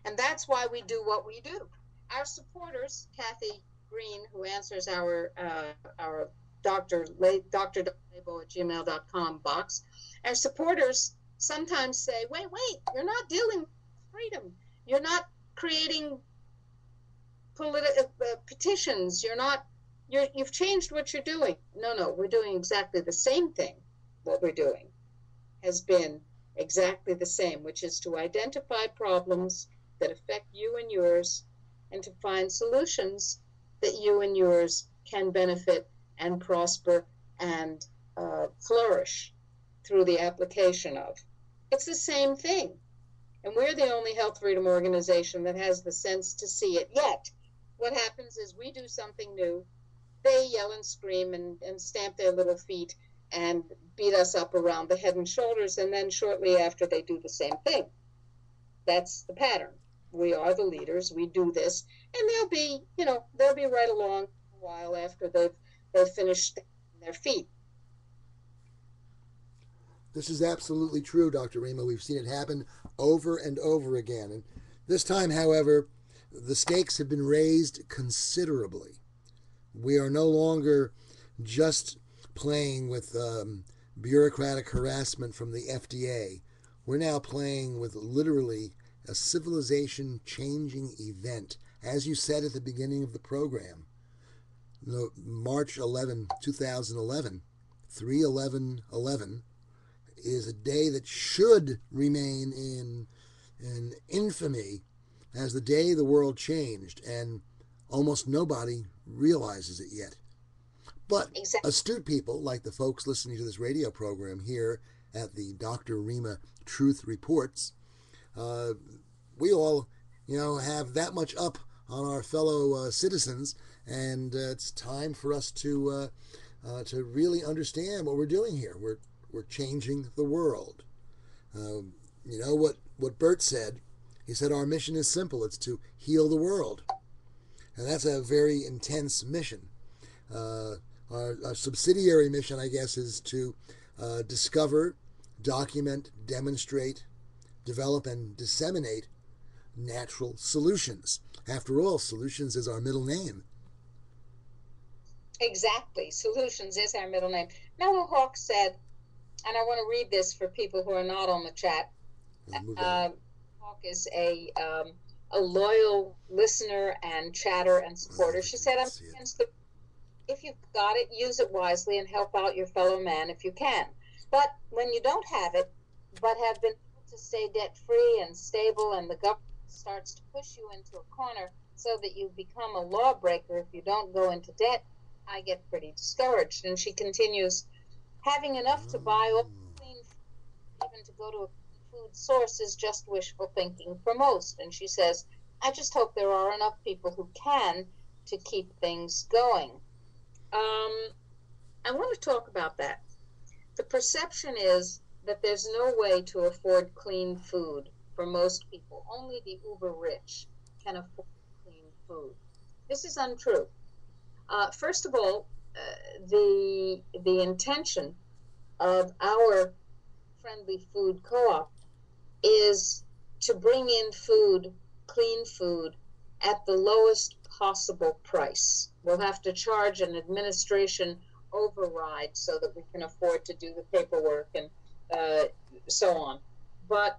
And that's why we do what we do. Our supporters, Kathy Green, who answers our dr.labo@gmail.com box, our supporters sometimes say, wait, you're not dealing with freedom. You're not creating petitions. You've changed what you're doing. No, we're doing exactly the same thing. What we're doing has been exactly the same, which is to identify problems that affect you and yours, and to find solutions that you and yours can benefit and prosper and flourish through the application of. It's the same thing. And we're the only health freedom organization that has the sense to see it yet. What happens is we do something new, they yell and scream and stamp their little feet and beat us up around the head and shoulders, and then shortly after they do the same thing. That's the pattern. We are the leaders, we do this, and they'll be right along a while after they've finished their feet. This is absolutely true, Dr. Rima. We've seen it happen over and over again. And this time, however, the stakes have been raised considerably. We are no longer just playing with bureaucratic harassment from the FDA. We're now playing with literally a civilization changing event. As you said at the beginning of the program, March 11, 2011, 3/11/11, is a day that should remain in infamy as the day the world changed, and almost nobody realizes it yet. But Exactly. astute people, like the folks listening to this radio program here at the Dr. Rima Truth Reports, we all, have that much up on our fellow citizens, and it's time for us to really understand what we're doing here. We're changing the world. You know what Bert said? He said our mission is simple. It's to heal the world. And that's a very intense mission. Our subsidiary mission, I guess, is to discover, document, demonstrate, develop, and disseminate natural solutions. After all, solutions is our middle name. Exactly. Solutions is our middle name. Mellow Hawk said, and I want to read this for people who are not on the chat. Hawk is a loyal listener and chatter and supporter. She said, I'm against the, if you've got it, use it wisely and help out your fellow man if you can. But when you don't have it, but have been able to stay debt-free and stable, and the government starts to push you into a corner so that you become a lawbreaker if you don't go into debt, I get pretty discouraged. And she continues, having enough to buy all clean food, even to go to a food source, is just wishful thinking for most. And she says, I just hope there are enough people who can to keep things going. I want to talk about that. The perception is that there's no way to afford clean food for most people. Only the uber rich can afford clean food. This is untrue. First of all, the intention of our friendly food co-op is to bring in food, clean food, at the lowest possible price. We'll have to charge an administration override so that we can afford to do the paperwork and so on. But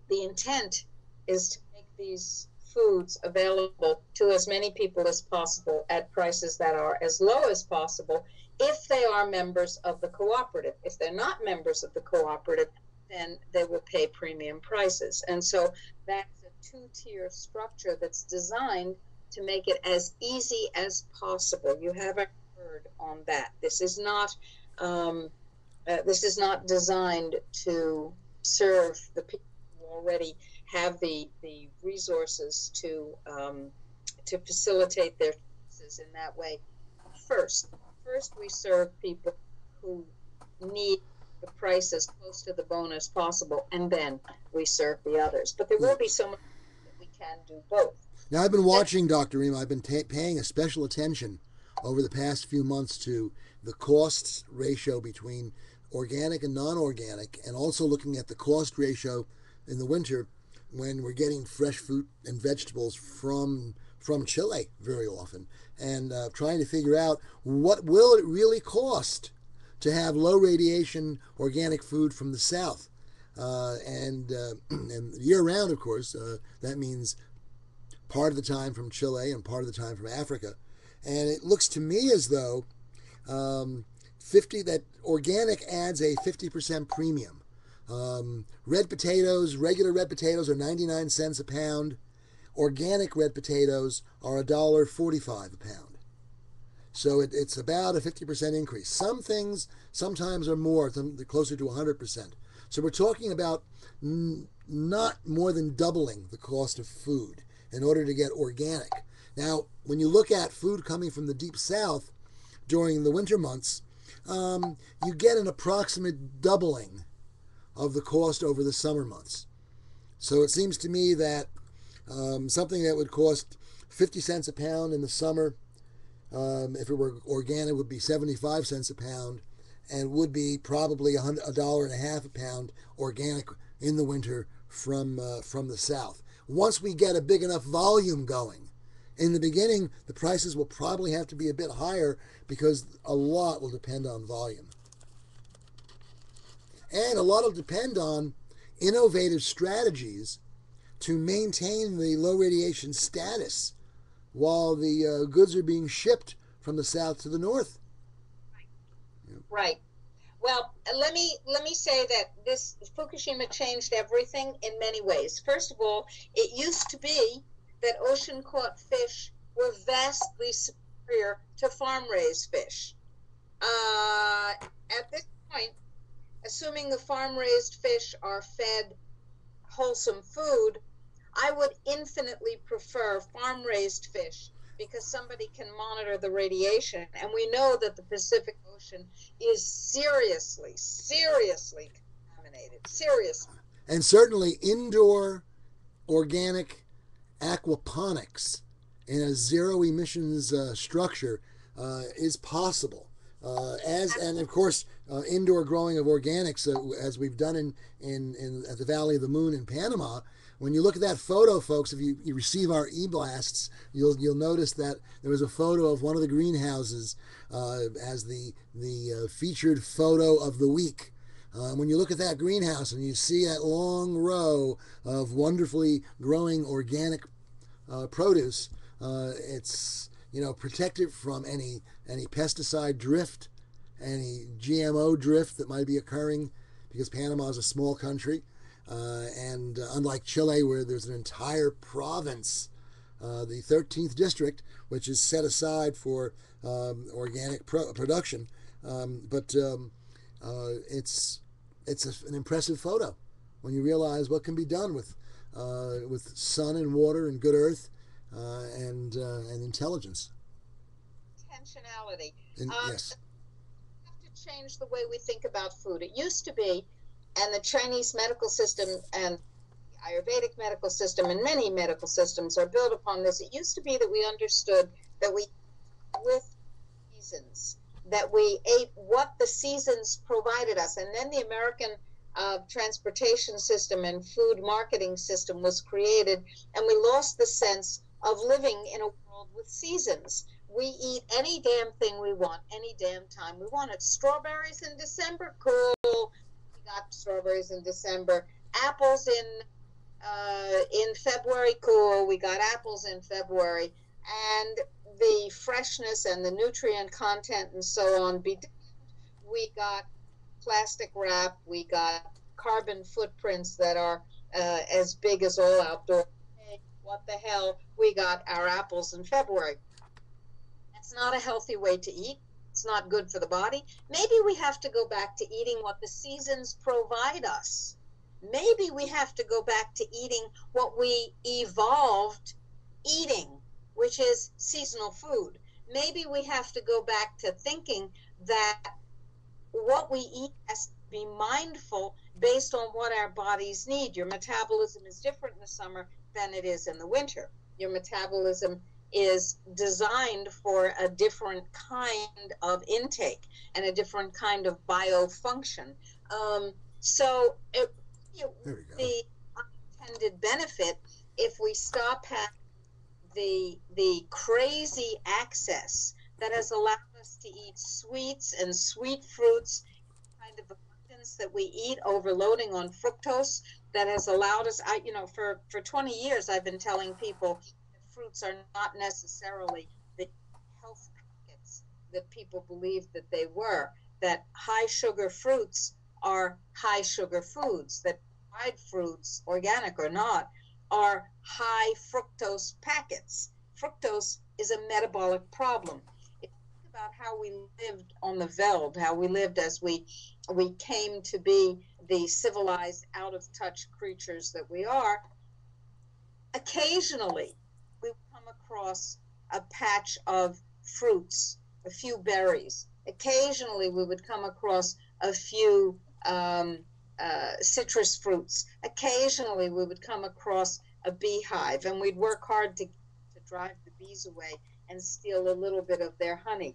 the intent is to make these foods available to as many people as possible at prices that are as low as possible if they are members of the cooperative. If they're not members of the cooperative, then they will pay premium prices. And so that's a two-tier structure that's designed to make it as easy as possible. You haven't heard on that. This is not designed to serve the people who already have the resources to facilitate their choices in that way. First we serve people who need the price as close to the bone as possible, and then we serve the others. But there will be so much that we can do both. Now, I've been watching, Dr. Rima. I've been paying a special attention over the past few months to the cost ratio between organic and non-organic, and also looking at the cost ratio in the winter when we're getting fresh fruit and vegetables from Chile very often, and trying to figure out what will it really cost to have low radiation organic food from the south, and year round, of course. That means part of the time from Chile and part of the time from Africa. And it looks to me as though that organic adds a 50% premium. Red potatoes, regular red potatoes, are 99 cents a pound. Organic red potatoes are $1.45 a pound. So it's about a 50% increase. Some things sometimes are more, closer to 100%. So we're talking about not more than doubling the cost of food in order to get organic. Now, when you look at food coming from the deep south during the winter months, you get an approximate doubling of the cost over the summer months. So it seems to me that something that would cost 50 cents a pound in the summer, if it were organic, would be 75 cents a pound, and would be probably $1.50 a pound organic in the winter from the south. Once we get a big enough volume going, In the beginning, the prices will probably have to be a bit higher because a lot will depend on volume. And a lot will depend on innovative strategies to maintain the low radiation status while the goods are being shipped from the south to the north. Right. Well, let me say that this Fukushima changed everything in many ways. First of all, it used to be that ocean caught fish were vastly superior to farm raised fish. At this point, assuming the farm raised fish are fed wholesome food, I would infinitely prefer farm raised fish because somebody can monitor the radiation. And we know that the Pacific Ocean is seriously, seriously contaminated. Seriously. And certainly indoor organic aquaponics in a zero emissions structure is possible. And of course, indoor growing of organics, as we've done in at the Valley of the Moon in Panama. When you look at that photo, folks, if you receive our e-blasts, you'll notice that there was a photo of one of the greenhouses as the featured photo of the week. When you look at that greenhouse and you see that long row of wonderfully growing organic produce, it's protected from any pesticide drift, any GMO drift that might be occurring, because Panama is a small country. And unlike Chile, where there's an entire province, the 13th district, which is set aside for organic production, but it's an impressive photo when you realize what can be done with sun and water and good earth and intelligence. Intentionality. Yes. We have to change the way we think about food. It used to be, and the Chinese medical system and the Ayurvedic medical system and many medical systems are built upon this. It used to be that we understood that we with seasons, that we ate what the seasons provided us. And then the American transportation system and food marketing system was created, and we lost the sense of living in a world with seasons. We eat any damn thing we want, any damn time we want it. Strawberries in December, cool. We got strawberries in December. Apples in February, cool. We got apples in February. And the freshness and the nutrient content and so on. We got plastic wrap. We got carbon footprints that are as big as all outdoor. Hey, what the hell? We got our apples in February. That's not a healthy way to eat. It's not good for the body. Maybe we have to go back to eating what the seasons provide us. Maybe we have to go back to eating what we evolved eating, which is seasonal food. Maybe we have to go back to thinking that what we eat has to be mindful based on what our bodies need. Your metabolism is different in the summer than it is in the winter. Your metabolism is designed for a different kind of intake and a different kind of biofunction. So the unintended benefit, if we stop having the crazy access that has allowed us to eat sweets and sweet fruits, kind of abundance that we eat, overloading on fructose, that has allowed us, for 20 years I've been telling people that fruits are not necessarily the health packets that people believed that they were, that high sugar fruits are high sugar foods, that dried fruits, organic or not, are high fructose packets. Fructose is a metabolic problem. If you think about how we lived on the Veld, how we lived as we came to be the civilized, out-of-touch creatures that we are, occasionally we come across a patch of fruits, a few berries. Occasionally we would come across a few citrus fruits. Occasionally we would come across a beehive, and we'd work hard to drive the bees away and steal a little bit of their honey.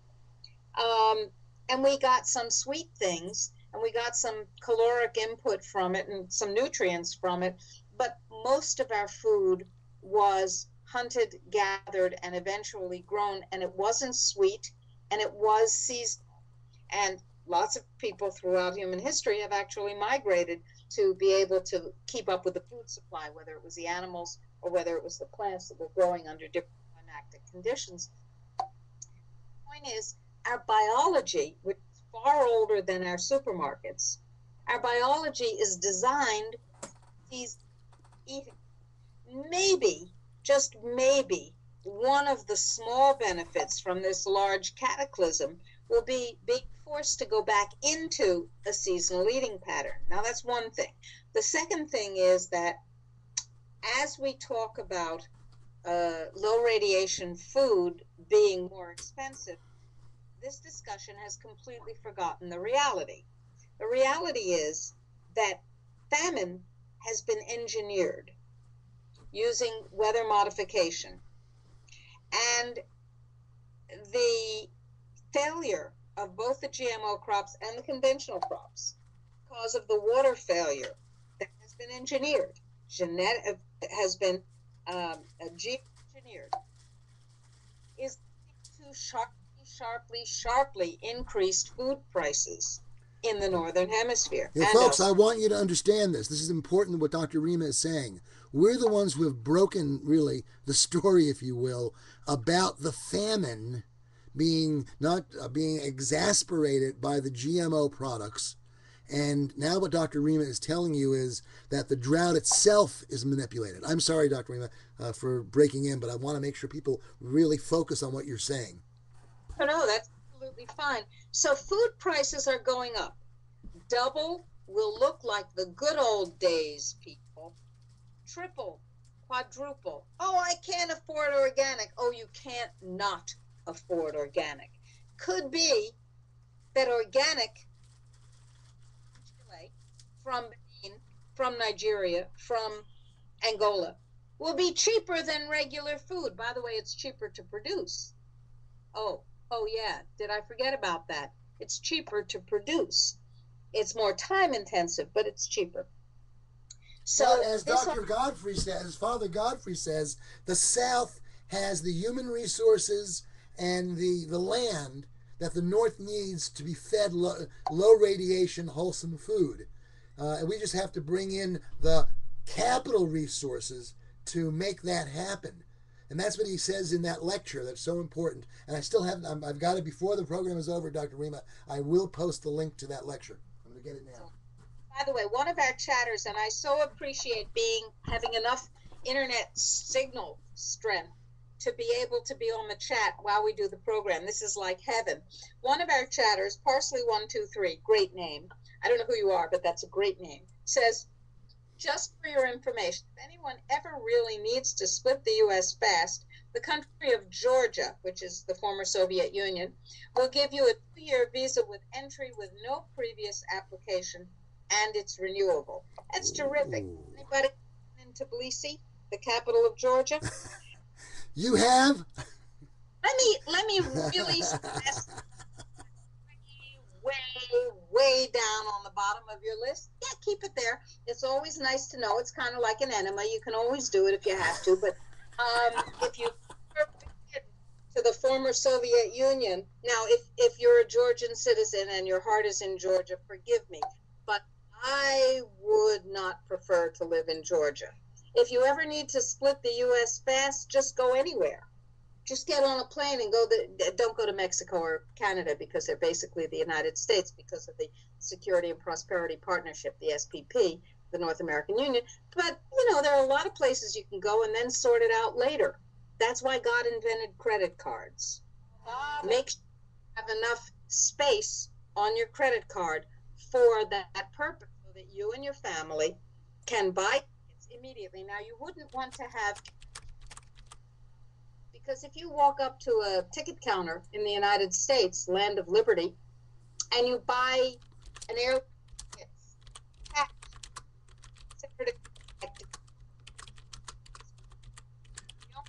And we got some sweet things, and we got some caloric input from it and some nutrients from it, but most of our food was hunted, gathered, and eventually grown, and it wasn't sweet, and it was seasonal. And lots of people throughout human history have actually migrated to be able to keep up with the food supply, whether it was the animals or whether it was the plants that were growing under different climatic conditions. The point is, our biology, which is far older than our supermarkets, our biology is designed these eating. Maybe, just maybe, one of the small benefits from this large cataclysm will be being forced to go back into a seasonal eating pattern. Now, that's one thing. The second thing is that as we talk about low radiation food being more expensive, this discussion has completely forgotten the reality. The reality is that famine has been engineered using weather modification. And the failure of both the GMO crops and the conventional crops, because of the water failure that has been engineered, has been geoengineered, is to sharply increased food prices in the Northern Hemisphere. Yeah, folks, I want you to understand this. This is important what Dr. Rima is saying. We're the ones who have broken, really, the story, if you will, about the famine being exasperated by the GMO products. And now what Dr. Rima is telling you is that the drought itself is manipulated. I'm sorry, Dr. Rima, for breaking in, but I want to make sure people really focus on what you're saying. No, that's absolutely fine. So food prices are going up. Double will look like the good old days, people. Triple, quadruple. Oh, I can't afford organic. Oh, you can't not afford organic. Could be that organic Chile, from Benin, from Nigeria, from Angola, will be cheaper than regular food. By the way, it's cheaper to produce. Oh yeah, did I forget about that? It's cheaper to produce. It's more time intensive, but it's cheaper. So, but as Dr. Godfrey says, as Father Godfrey says, the South has the human resources and the land that the North needs to be fed low radiation, wholesome food. And we just have to bring in the capital resources to make that happen. And that's what he says in that lecture that's so important. And I still haven't, I've got it before the program is over, Dr. Rima. I will post the link to that lecture. I'm going to get it now. By the way, one of our chatters, and I so appreciate having enough internet signal strength to be able to be on the chat while we do the program. This is like heaven. One of our chatters, Parsley123, great name. I don't know who you are, but that's a great name, says, just for your information, if anyone ever really needs to split the U.S. fast, the country of Georgia, which is the former Soviet Union, will give you a 2-year visa with entry with no previous application, and it's renewable. That's terrific. Anybody in Tbilisi, the capital of Georgia? You have? Let me really stress way down on the bottom of your list. Yeah, keep it there. It's always nice to know. It's kind of like an enema. You can always do it if you have to. But if you to the former Soviet Union, now if you're a Georgian citizen and your heart is in Georgia, forgive me, but I would not prefer to live in Georgia. If you ever need to split the U.S. fast, just go anywhere. Just get on a plane and don't go to Mexico or Canada because they're basically the United States because of the Security and Prosperity Partnership, the SPP, the North American Union. But, there are a lot of places you can go and then sort it out later. That's why God invented credit cards. Make sure you have enough space on your credit card for that purpose so that you and your family can buy tickets immediately. Now, you wouldn't want to have... Because if you walk up to a ticket counter in the United States, land of liberty, and you buy an airline ticket,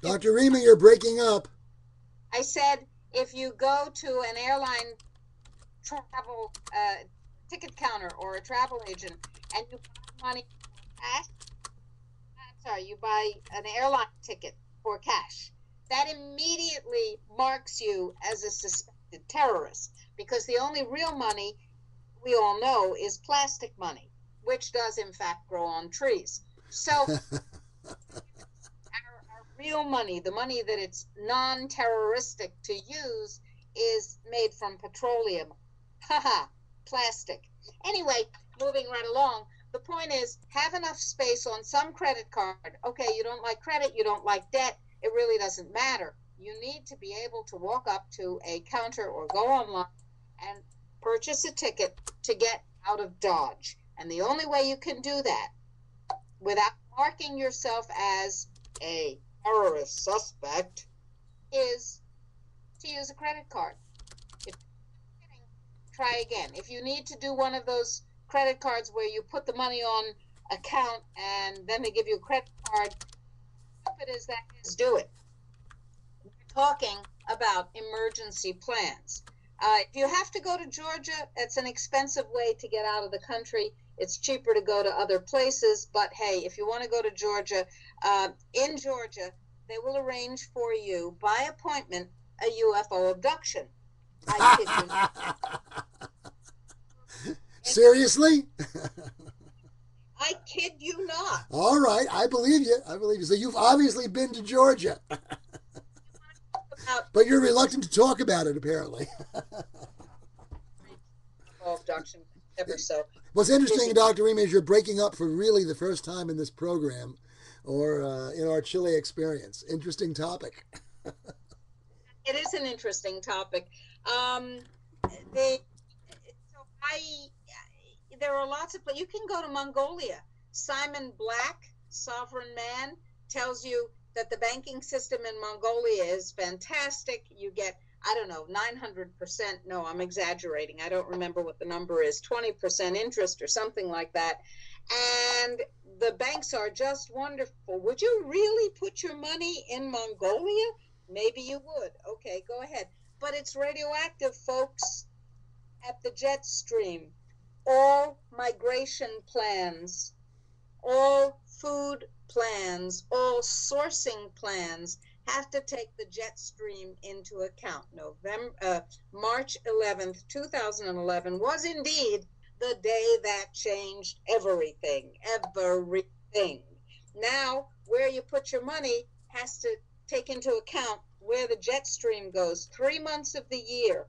Dr. Rima, you're breaking up. I said if you go to an airline travel ticket counter or a travel agent and you buy you buy an airline ticket for cash. That immediately marks you as a suspected terrorist, because the only real money we all know is plastic money, which does in fact grow on trees. So our real money, the money that it's non-terroristic to use, is made from petroleum. Haha, plastic. Anyway, moving right along, the point is, have enough space on some credit card. Okay, you don't like credit, you don't like debt, it really doesn't matter. You need to be able to walk up to a counter or go online and purchase a ticket to get out of Dodge. And the only way you can do that without marking yourself as a terrorist suspect is to use a credit card. If you're kidding, try again. If you need to do one of those credit cards where you put the money on account and then they give you a credit card, stupid as that is, do it. We're talking about emergency plans. If you have to go to Georgia, it's an expensive way to get out of the country. It's cheaper to go to other places, but hey, if you want to go to Georgia, in Georgia, they will arrange for you, by appointment, a UFO abduction. I kid you. Seriously? I kid you not. All right, I believe you. I believe you. So you've obviously been to Georgia. But you're reluctant to talk about it, apparently. Abduction, ever so. What's interesting, Dr. Rima, is you're breaking up for really the first time in this program, or in our Chile experience. Interesting topic. It is an interesting topic. There are lots of places. You can go to Mongolia. Simon Black, Sovereign Man, tells you that the banking system in Mongolia is fantastic. You get, I don't know, 900%. No, I'm exaggerating. I don't remember what the number is. 20% interest or something like that. And the banks are just wonderful. Would you really put your money in Mongolia? Maybe you would. Okay, go ahead. But it's radioactive, folks, at the jet stream. All migration plans, all food plans, all sourcing plans have to take the jet stream into account. March 11th, 2011 was indeed the day that changed everything, everything. Now, where you put your money has to take into account where the jet stream goes. 3 months of the year,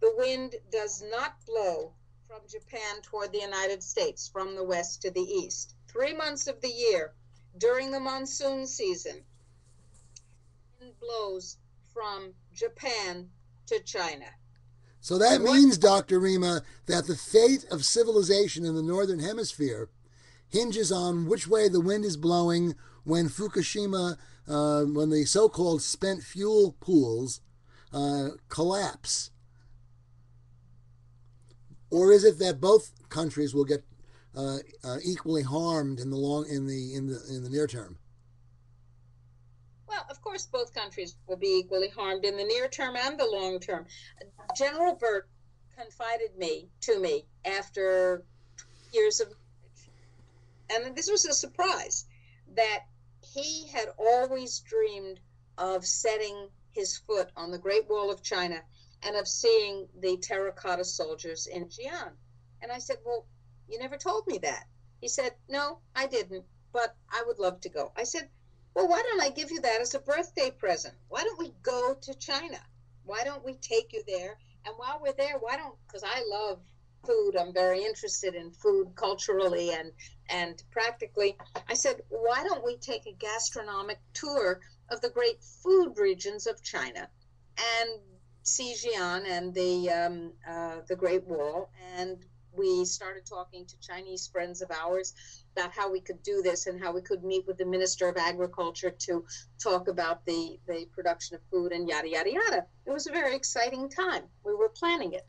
the wind does not blow from Japan toward the United States, from the west to the east. 3 months of the year, during the monsoon season, wind blows from Japan to China. So that means, Dr. Rima, that the fate of civilization in the Northern Hemisphere hinges on which way the wind is blowing when Fukushima, when the so-called spent fuel pools collapse. Or is it that both countries will get equally harmed in the near term? Well, of course, both countries will be equally harmed in the near term and the long term. General Burt confided to me after years of knowledge, and this was a surprise, that he had always dreamed of setting his foot on the Great Wall of China and of seeing the terracotta soldiers in Xi'an. And I said, well, you never told me that. He said, no, I didn't, but I would love to go. I said, well, why don't I give you that as a birthday present? Why don't we go to China? Why don't we take you there? And while we're there, because I love food, I'm very interested in food culturally and practically. I said, why don't we take a gastronomic tour of the great food regions of China and see Xi'an and the Great Wall? And we started talking to Chinese friends of ours about how we could do this and how we could meet with the Minister of Agriculture to talk about the production of food and yada, yada, yada. It was a very exciting time. We were planning it.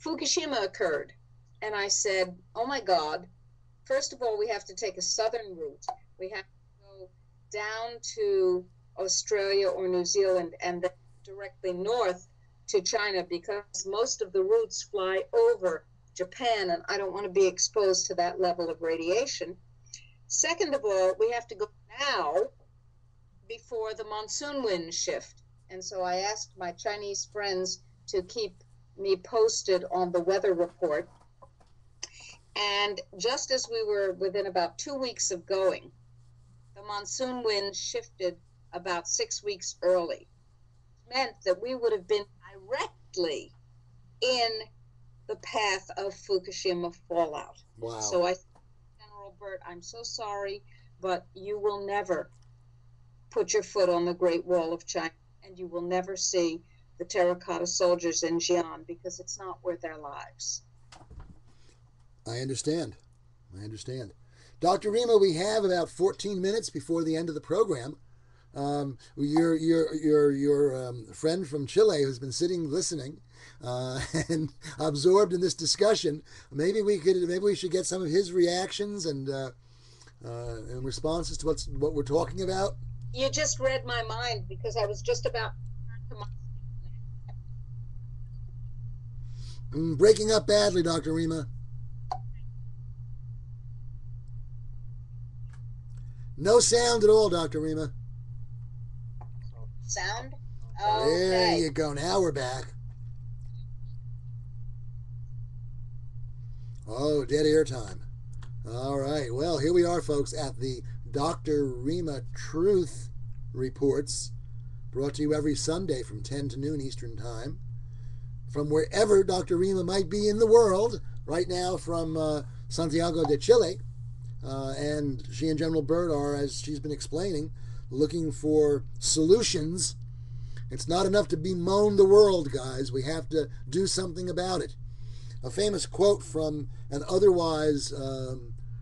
Fukushima occurred. And I said, oh my God, first of all, we have to take a southern route. We have to go down to Australia or New Zealand and then directly north to China, because most of the routes fly over Japan, and I don't want to be exposed to that level of radiation. Second of all, we have to go now before the monsoon winds shift. And so I asked my Chinese friends to keep me posted on the weather report. And just as we were within about 2 weeks of going, the monsoon wind shifted about 6 weeks early. It meant that we would have been directly in the path of Fukushima fallout. Wow. So I, General Burt, I'm so sorry, but you will never put your foot on the Great Wall of China, and you will never see the terracotta soldiers in Xi'an, because it's not worth our lives. I understand. Dr. Rima, we have about 14 minutes before the end of the program. Your friend from Chile who's been sitting listening and absorbed in this discussion. Maybe we should get some of his reactions and responses to what we're talking about. You just read my mind, because I was just about to breaking up badly, Dr. Rima. No sound at all, Dr. Rima. Sound? Okay. There you go. Now we're back. Oh, dead air time. All right. Well, here we are, folks, at the Dr. Rima Truth Reports, brought to you every Sunday from 10 to noon Eastern Time, from wherever Dr. Rima might be in the world. Right now from Santiago de Chile. And she and General Burt are, as she's been explaining, looking for solutions. It's not enough to bemoan the world, guys. We have to do something about it. A famous quote from an otherwise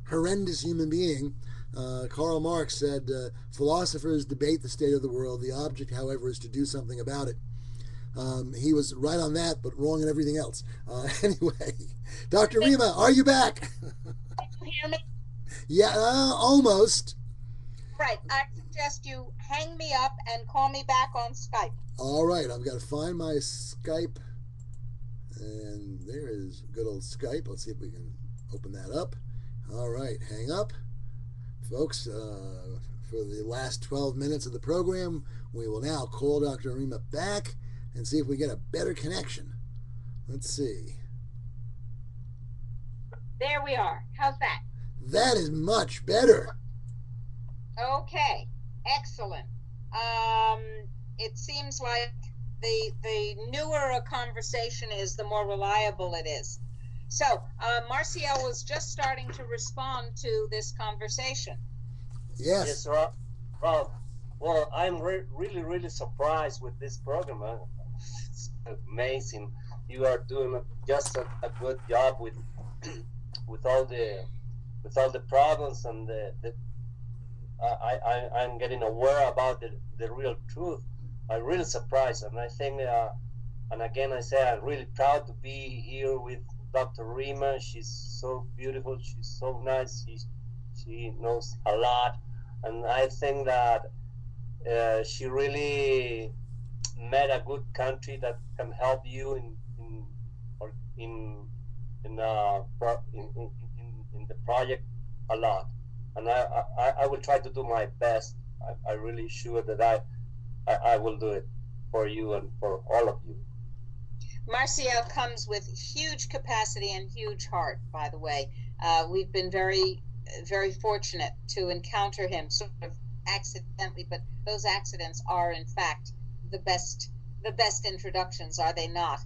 horrendous human being, Karl Marx, said, philosophers debate the state of the world. The object, however, is to do something about it. He was right on that, but wrong in everything else. Anyway, Dr. Rima, are you back? Can you hear me? Yeah, almost. Right. I suggest you hang me up and call me back on Skype. All right. I've got to find my Skype. And there is good old Skype. Let's see if we can open that up. All right. Hang up. Folks, for the last 12 minutes of the program, we will now call Dr. Rima back and see if we get a better connection. Let's see. There we are. How's that? That is much better. Okay, excellent. It seems like the newer a conversation is, the more reliable it is. So, Marcial was just starting to respond to this conversation. Yes. Yes, Rob. Well, I'm really surprised with this program. It's amazing. You are doing just a good job with all the problems, and I'm getting aware about the real truth. I'm really surprised, and I think, and again I say, I'm really proud to be here with Dr. Rima. She's so beautiful. She's so nice. She knows a lot, and I think that she really met a good country that can help you in the project a lot, and I will try to do my best. I really sure that I will do it for you and for all of you. Marcial comes with huge capacity and huge heart, by the way. We've been very fortunate to encounter him sort of accidentally, but those accidents are in fact the best introductions, are they not?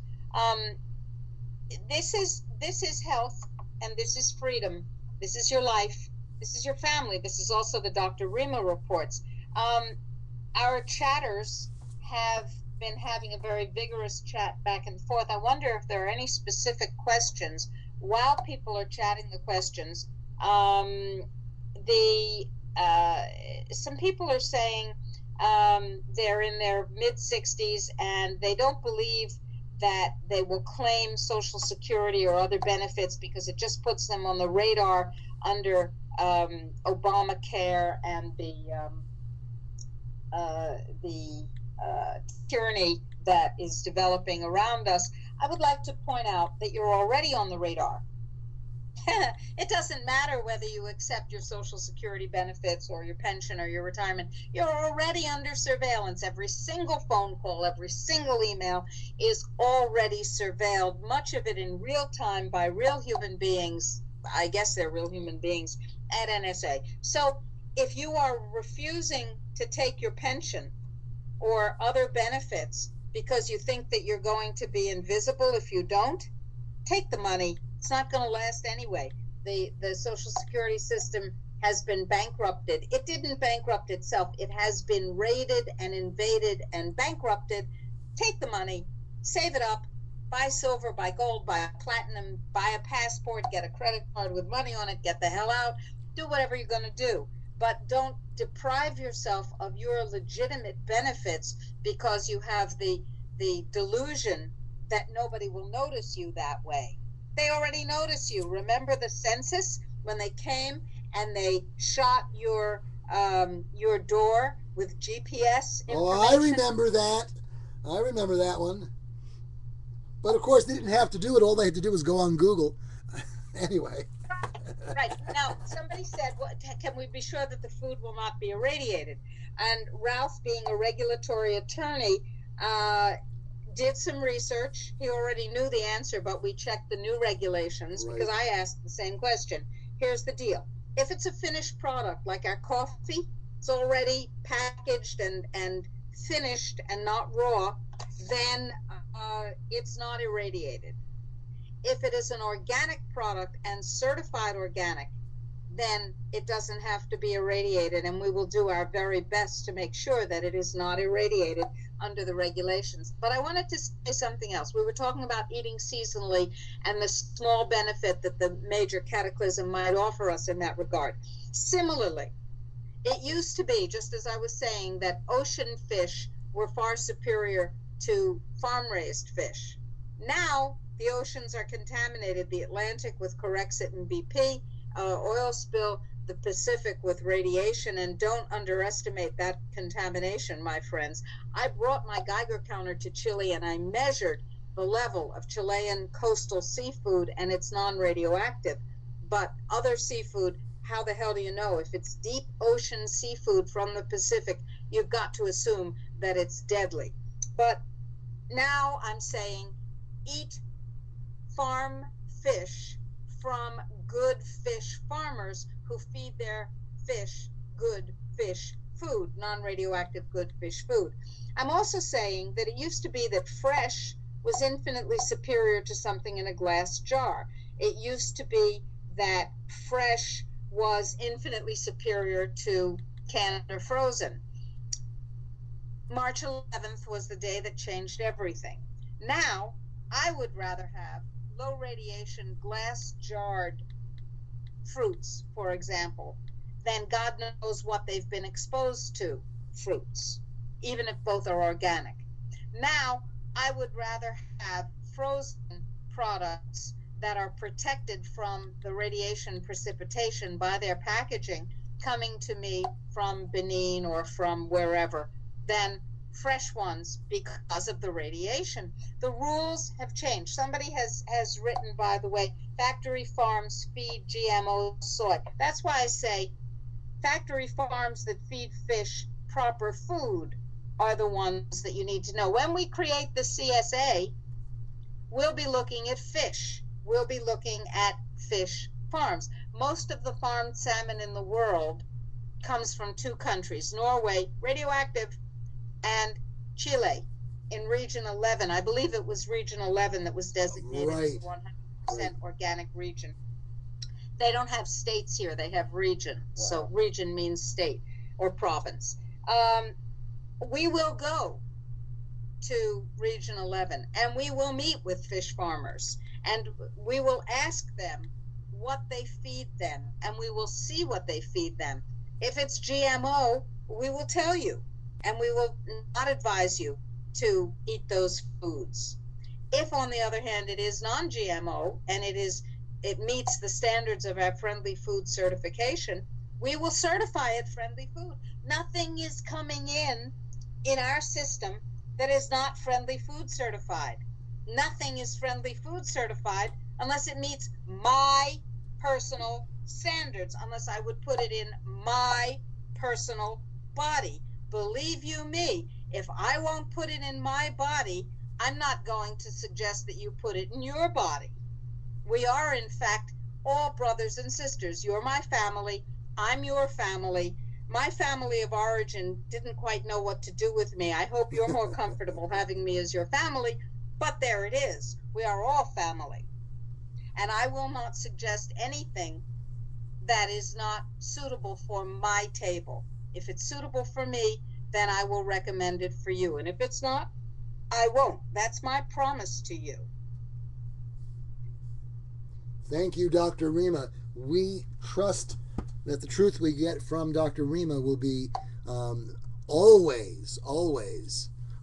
This is health, and this is freedom. This is your life. This is your family. This is also the Dr. Rima reports. Our chatters have been having a very vigorous chat back and forth. I wonder if there are any specific questions. While people are chatting the questions, some people are saying they're in their mid-60s and they don't believe that they will claim Social Security or other benefits because it just puts them on the radar under Obamacare and the tyranny that is developing around us. I would like to point out that you're already on the radar. It doesn't matter whether you accept your Social Security benefits or your pension or your retirement. You're already under surveillance. Every single phone call, every single email is already surveilled, much of it in real time by real human beings. I guess they're real human beings at NSA. So if you are refusing to take your pension or other benefits because you think that you're going to be invisible if you don't, take the money. It's not going to last anyway. The Social Security system has been bankrupted. It didn't bankrupt itself. It has been raided and invaded and bankrupted. Take the money, save it up, buy silver, buy gold, buy a platinum, buy a passport, get a credit card with money on it, get the hell out, do whatever you're going to do. But don't deprive yourself of your legitimate benefits because you have the delusion that nobody will notice you that way. They already notice you. Remember the census when they came and they shot your door with GPS information? Oh, I remember that. I remember that one. But of course, they didn't have to do it. All they had to do was go on Google. Anyway. Right. Now, somebody said, well, can we be sure that the food will not be irradiated? And Ralph, being a regulatory attorney, did some research. He already knew the answer, but we checked the new regulations Right. because I asked the same question. Here's the deal. If it's a finished product, like our coffee, it's already packaged and finished and not raw, then it's not irradiated. If it is an organic product and certified organic, then it doesn't have to be irradiated, and we will do our very best to make sure that it is not irradiated under the regulations. But I wanted to say something else. We were talking about eating seasonally and the small benefit that the major cataclysm might offer us in that regard. Similarly, it used to be, just as I was saying, that ocean fish were far superior to farm-raised fish. Now, the oceans are contaminated, the Atlantic with Corexit and BP, oil spill, the Pacific with radiation, and don't underestimate that contamination, my friends. I brought my Geiger counter to Chile and I measured the level of Chilean coastal seafood, and it's non-radioactive. But other seafood, how the hell do you know? If it's deep ocean seafood from the Pacific, you've got to assume that it's deadly. But now I'm saying eat farm fish from good fish farmers who feed their fish good fish food, non-radioactive good fish food. I'm also saying that it used to be that fresh was infinitely superior to something in a glass jar. It used to be that fresh was infinitely superior to canned or frozen. March 11th was the day that changed everything. Now, I would rather have low radiation glass jarred fruits, for example, than God knows what they've been exposed to fruits, even if both are organic. Now, I would rather have frozen products that are protected from the radiation precipitation by their packaging coming to me from Benin or from wherever than fresh ones because of the radiation. The rules have changed. Somebody has written, by the way, factory farms feed GMO soy. That's why I say factory farms that feed fish proper food are the ones that you need to know. When we create the CSA, we'll be looking at fish. We'll be looking at fish farms. Most of the farmed salmon in the world comes from two countries, Norway, radioactive, and Chile in Region 11. I believe it was Region 11 that was designated as a 100% organic region. They don't have states here, they have regions. Wow. So region means state or province. We will go to Region 11 and we will meet with fish farmers and we will ask them what they feed them and we will see what they feed them. If it's GMO, we will tell you and we will not advise you to eat those foods. If, on the other hand, it is non-GMO and it meets the standards of our friendly food certification, we will certify it friendly food. Nothing is coming in our system that is not friendly food certified. Nothing is friendly food certified unless it meets my personal standards unless I would put it in my personal body. Believe you me, if I won't put it in my body, I'm not going to suggest that you put it in your body. We are, in fact, all brothers and sisters. You're my family. I'm your family. My family of origin didn't quite know what to do with me. I hope you're more comfortable having me as your family, but there it is. We are all family. And I will not suggest anything that is not suitable for my table. If it's suitable for me, then I will recommend it for you. And if it's not, I won't. That's my promise to you. Thank you, Dr. Rima. We trust that the truth we get from Dr. Rima will be always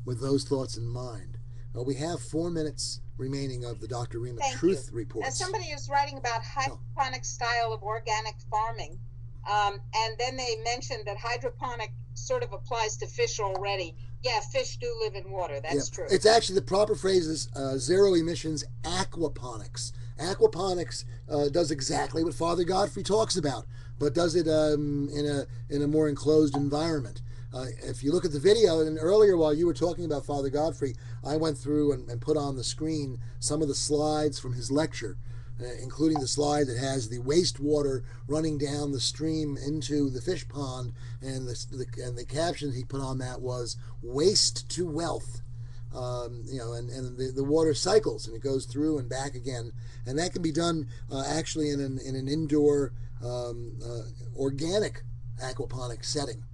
with those thoughts in mind. We have 4 minutes remaining of the Dr. Rima Thank Truth you. Reports. As somebody is writing about hydroponic style of organic farming, and then they mentioned that hydroponic sort of applies to fish already. Yeah, fish do live in water. That's true. It's actually, the proper phrase is zero emissions aquaponics. Aquaponics does exactly what Father Godfrey talks about, but does it in a more enclosed environment. If you look at the video, and earlier while you were talking about Father Godfrey, I went through and put on the screen some of the slides from his lecture, including the slide that has the wastewater running down the stream into the fish pond, and the caption he put on that was "Waste to Wealth." And the water cycles and it goes through and back again, and that can be done actually in an indoor organic aquaponic setting.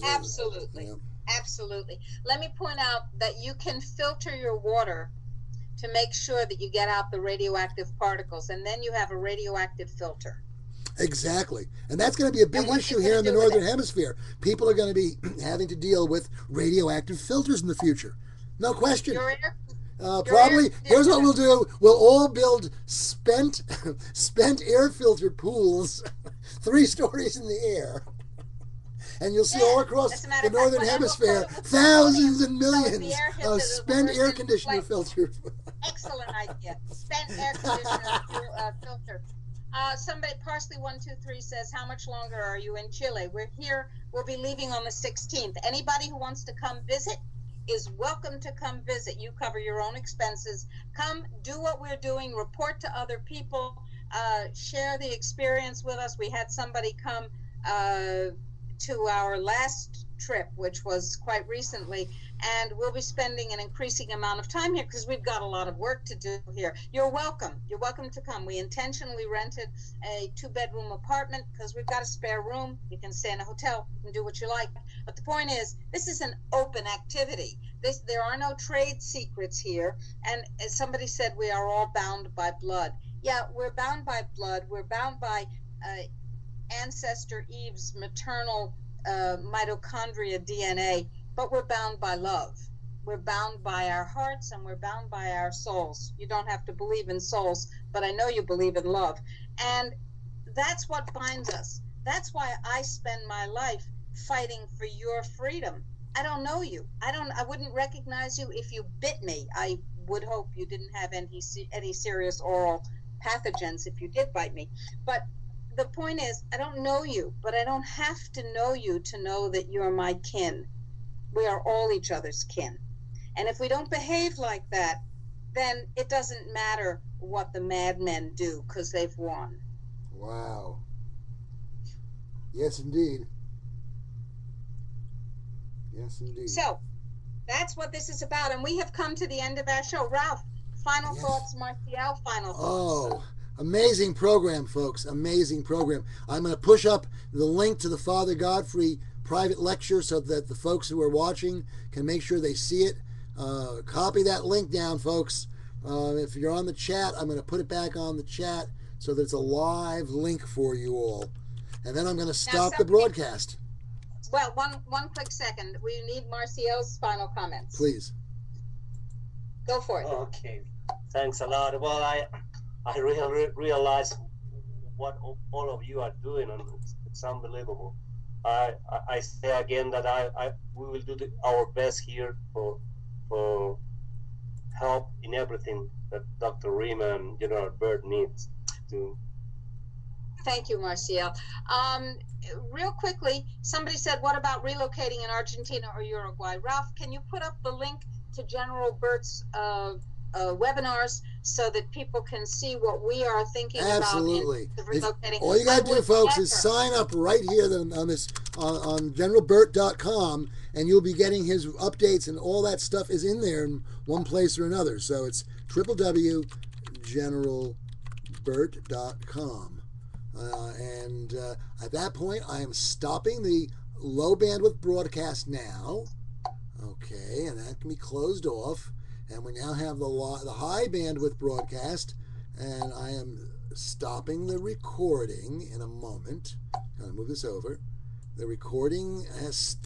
Absolutely. Absolutely. Let me point out that you can filter your water to make sure that you get out the radioactive particles, and then you have a radioactive filter. Exactly. And that's going to be a big issue here in the Northern Hemisphere. People are going to be having to deal with radioactive filters in the future. No question. Probably, here's what we'll do. We'll all build spent air filtered pools 3 stories in the air. And you'll see all across the Northern Hemisphere thousands and millions of spent air conditioner filters. Excellent idea. Spent air conditioner filter. Somebody, Parsley123 says, how much longer are you in Chile? We're here. We'll be leaving on the 16th. Anybody who wants to come visit is welcome to come visit. You cover your own expenses. Come do what we're doing. Report to other people. Share the experience with us. We had somebody come to our last trip, which was quite recently, and we'll be spending an increasing amount of time here because we've got a lot of work to do here. You're welcome. You're welcome to come. We intentionally rented a 2-bedroom apartment because we've got a spare room. You can stay in a hotel. You can do what you like. But the point is, this is an open activity. There are no trade secrets here. And as somebody said, we are all bound by blood. Yeah, we're bound by blood. We're bound by ancestor Eve's maternal mitochondria DNA, but we're bound by love. We're bound by our hearts, and we're bound by our souls. You don't have to believe in souls, but I know you believe in love. And that's what binds us. That's why I spend my life fighting for your freedom. I don't know you. I wouldn't recognize you if you bit me. I would hope you didn't have any serious oral pathogens if you did bite me. But the point is, I don't know you, but I don't have to know you to know that you're my kin. We are all each other's kin. And if we don't behave like that, then it doesn't matter what the madmen do because they've won. Wow. Yes, indeed. Yes, indeed. So that's what this is about. And we have come to the end of our show. Ralph, final thoughts, Martial, final thoughts. Oh, amazing program, folks. Amazing program. I'm going to push up the link to the Father Godfrey private lecture so that the folks who are watching can make sure they see it. Copy that link down, folks. If you're on the chat, I'm going to put it back on the chat so that it's a live link for you all. And then I'm going to stop the broadcast. Well, one quick second. We need Marcial's final comments. Please. Go for it. Okay. Thanks a lot. Well, I really realize what all of you are doing, and it's unbelievable. I say again that we will do our best here for help in everything that Dr. Rima and General Bird needs to Thank you, Marcial. Real quickly, somebody said, what about relocating in Argentina or Uruguay? Ralph, can you put up the link to General Bert's webinars so that people can see what we are thinking Absolutely. about in relocating? All you got to do, folks, is sign up right here on this on generalbert.com, and you'll be getting his updates, and all that stuff is in there in one place or another. So it's www.generalbert.com. And at that point, I am stopping the low bandwidth broadcast now. Okay, and that can be closed off. And we now have the high bandwidth broadcast, and I am stopping the recording in a moment. I'm going to move this over. The recording has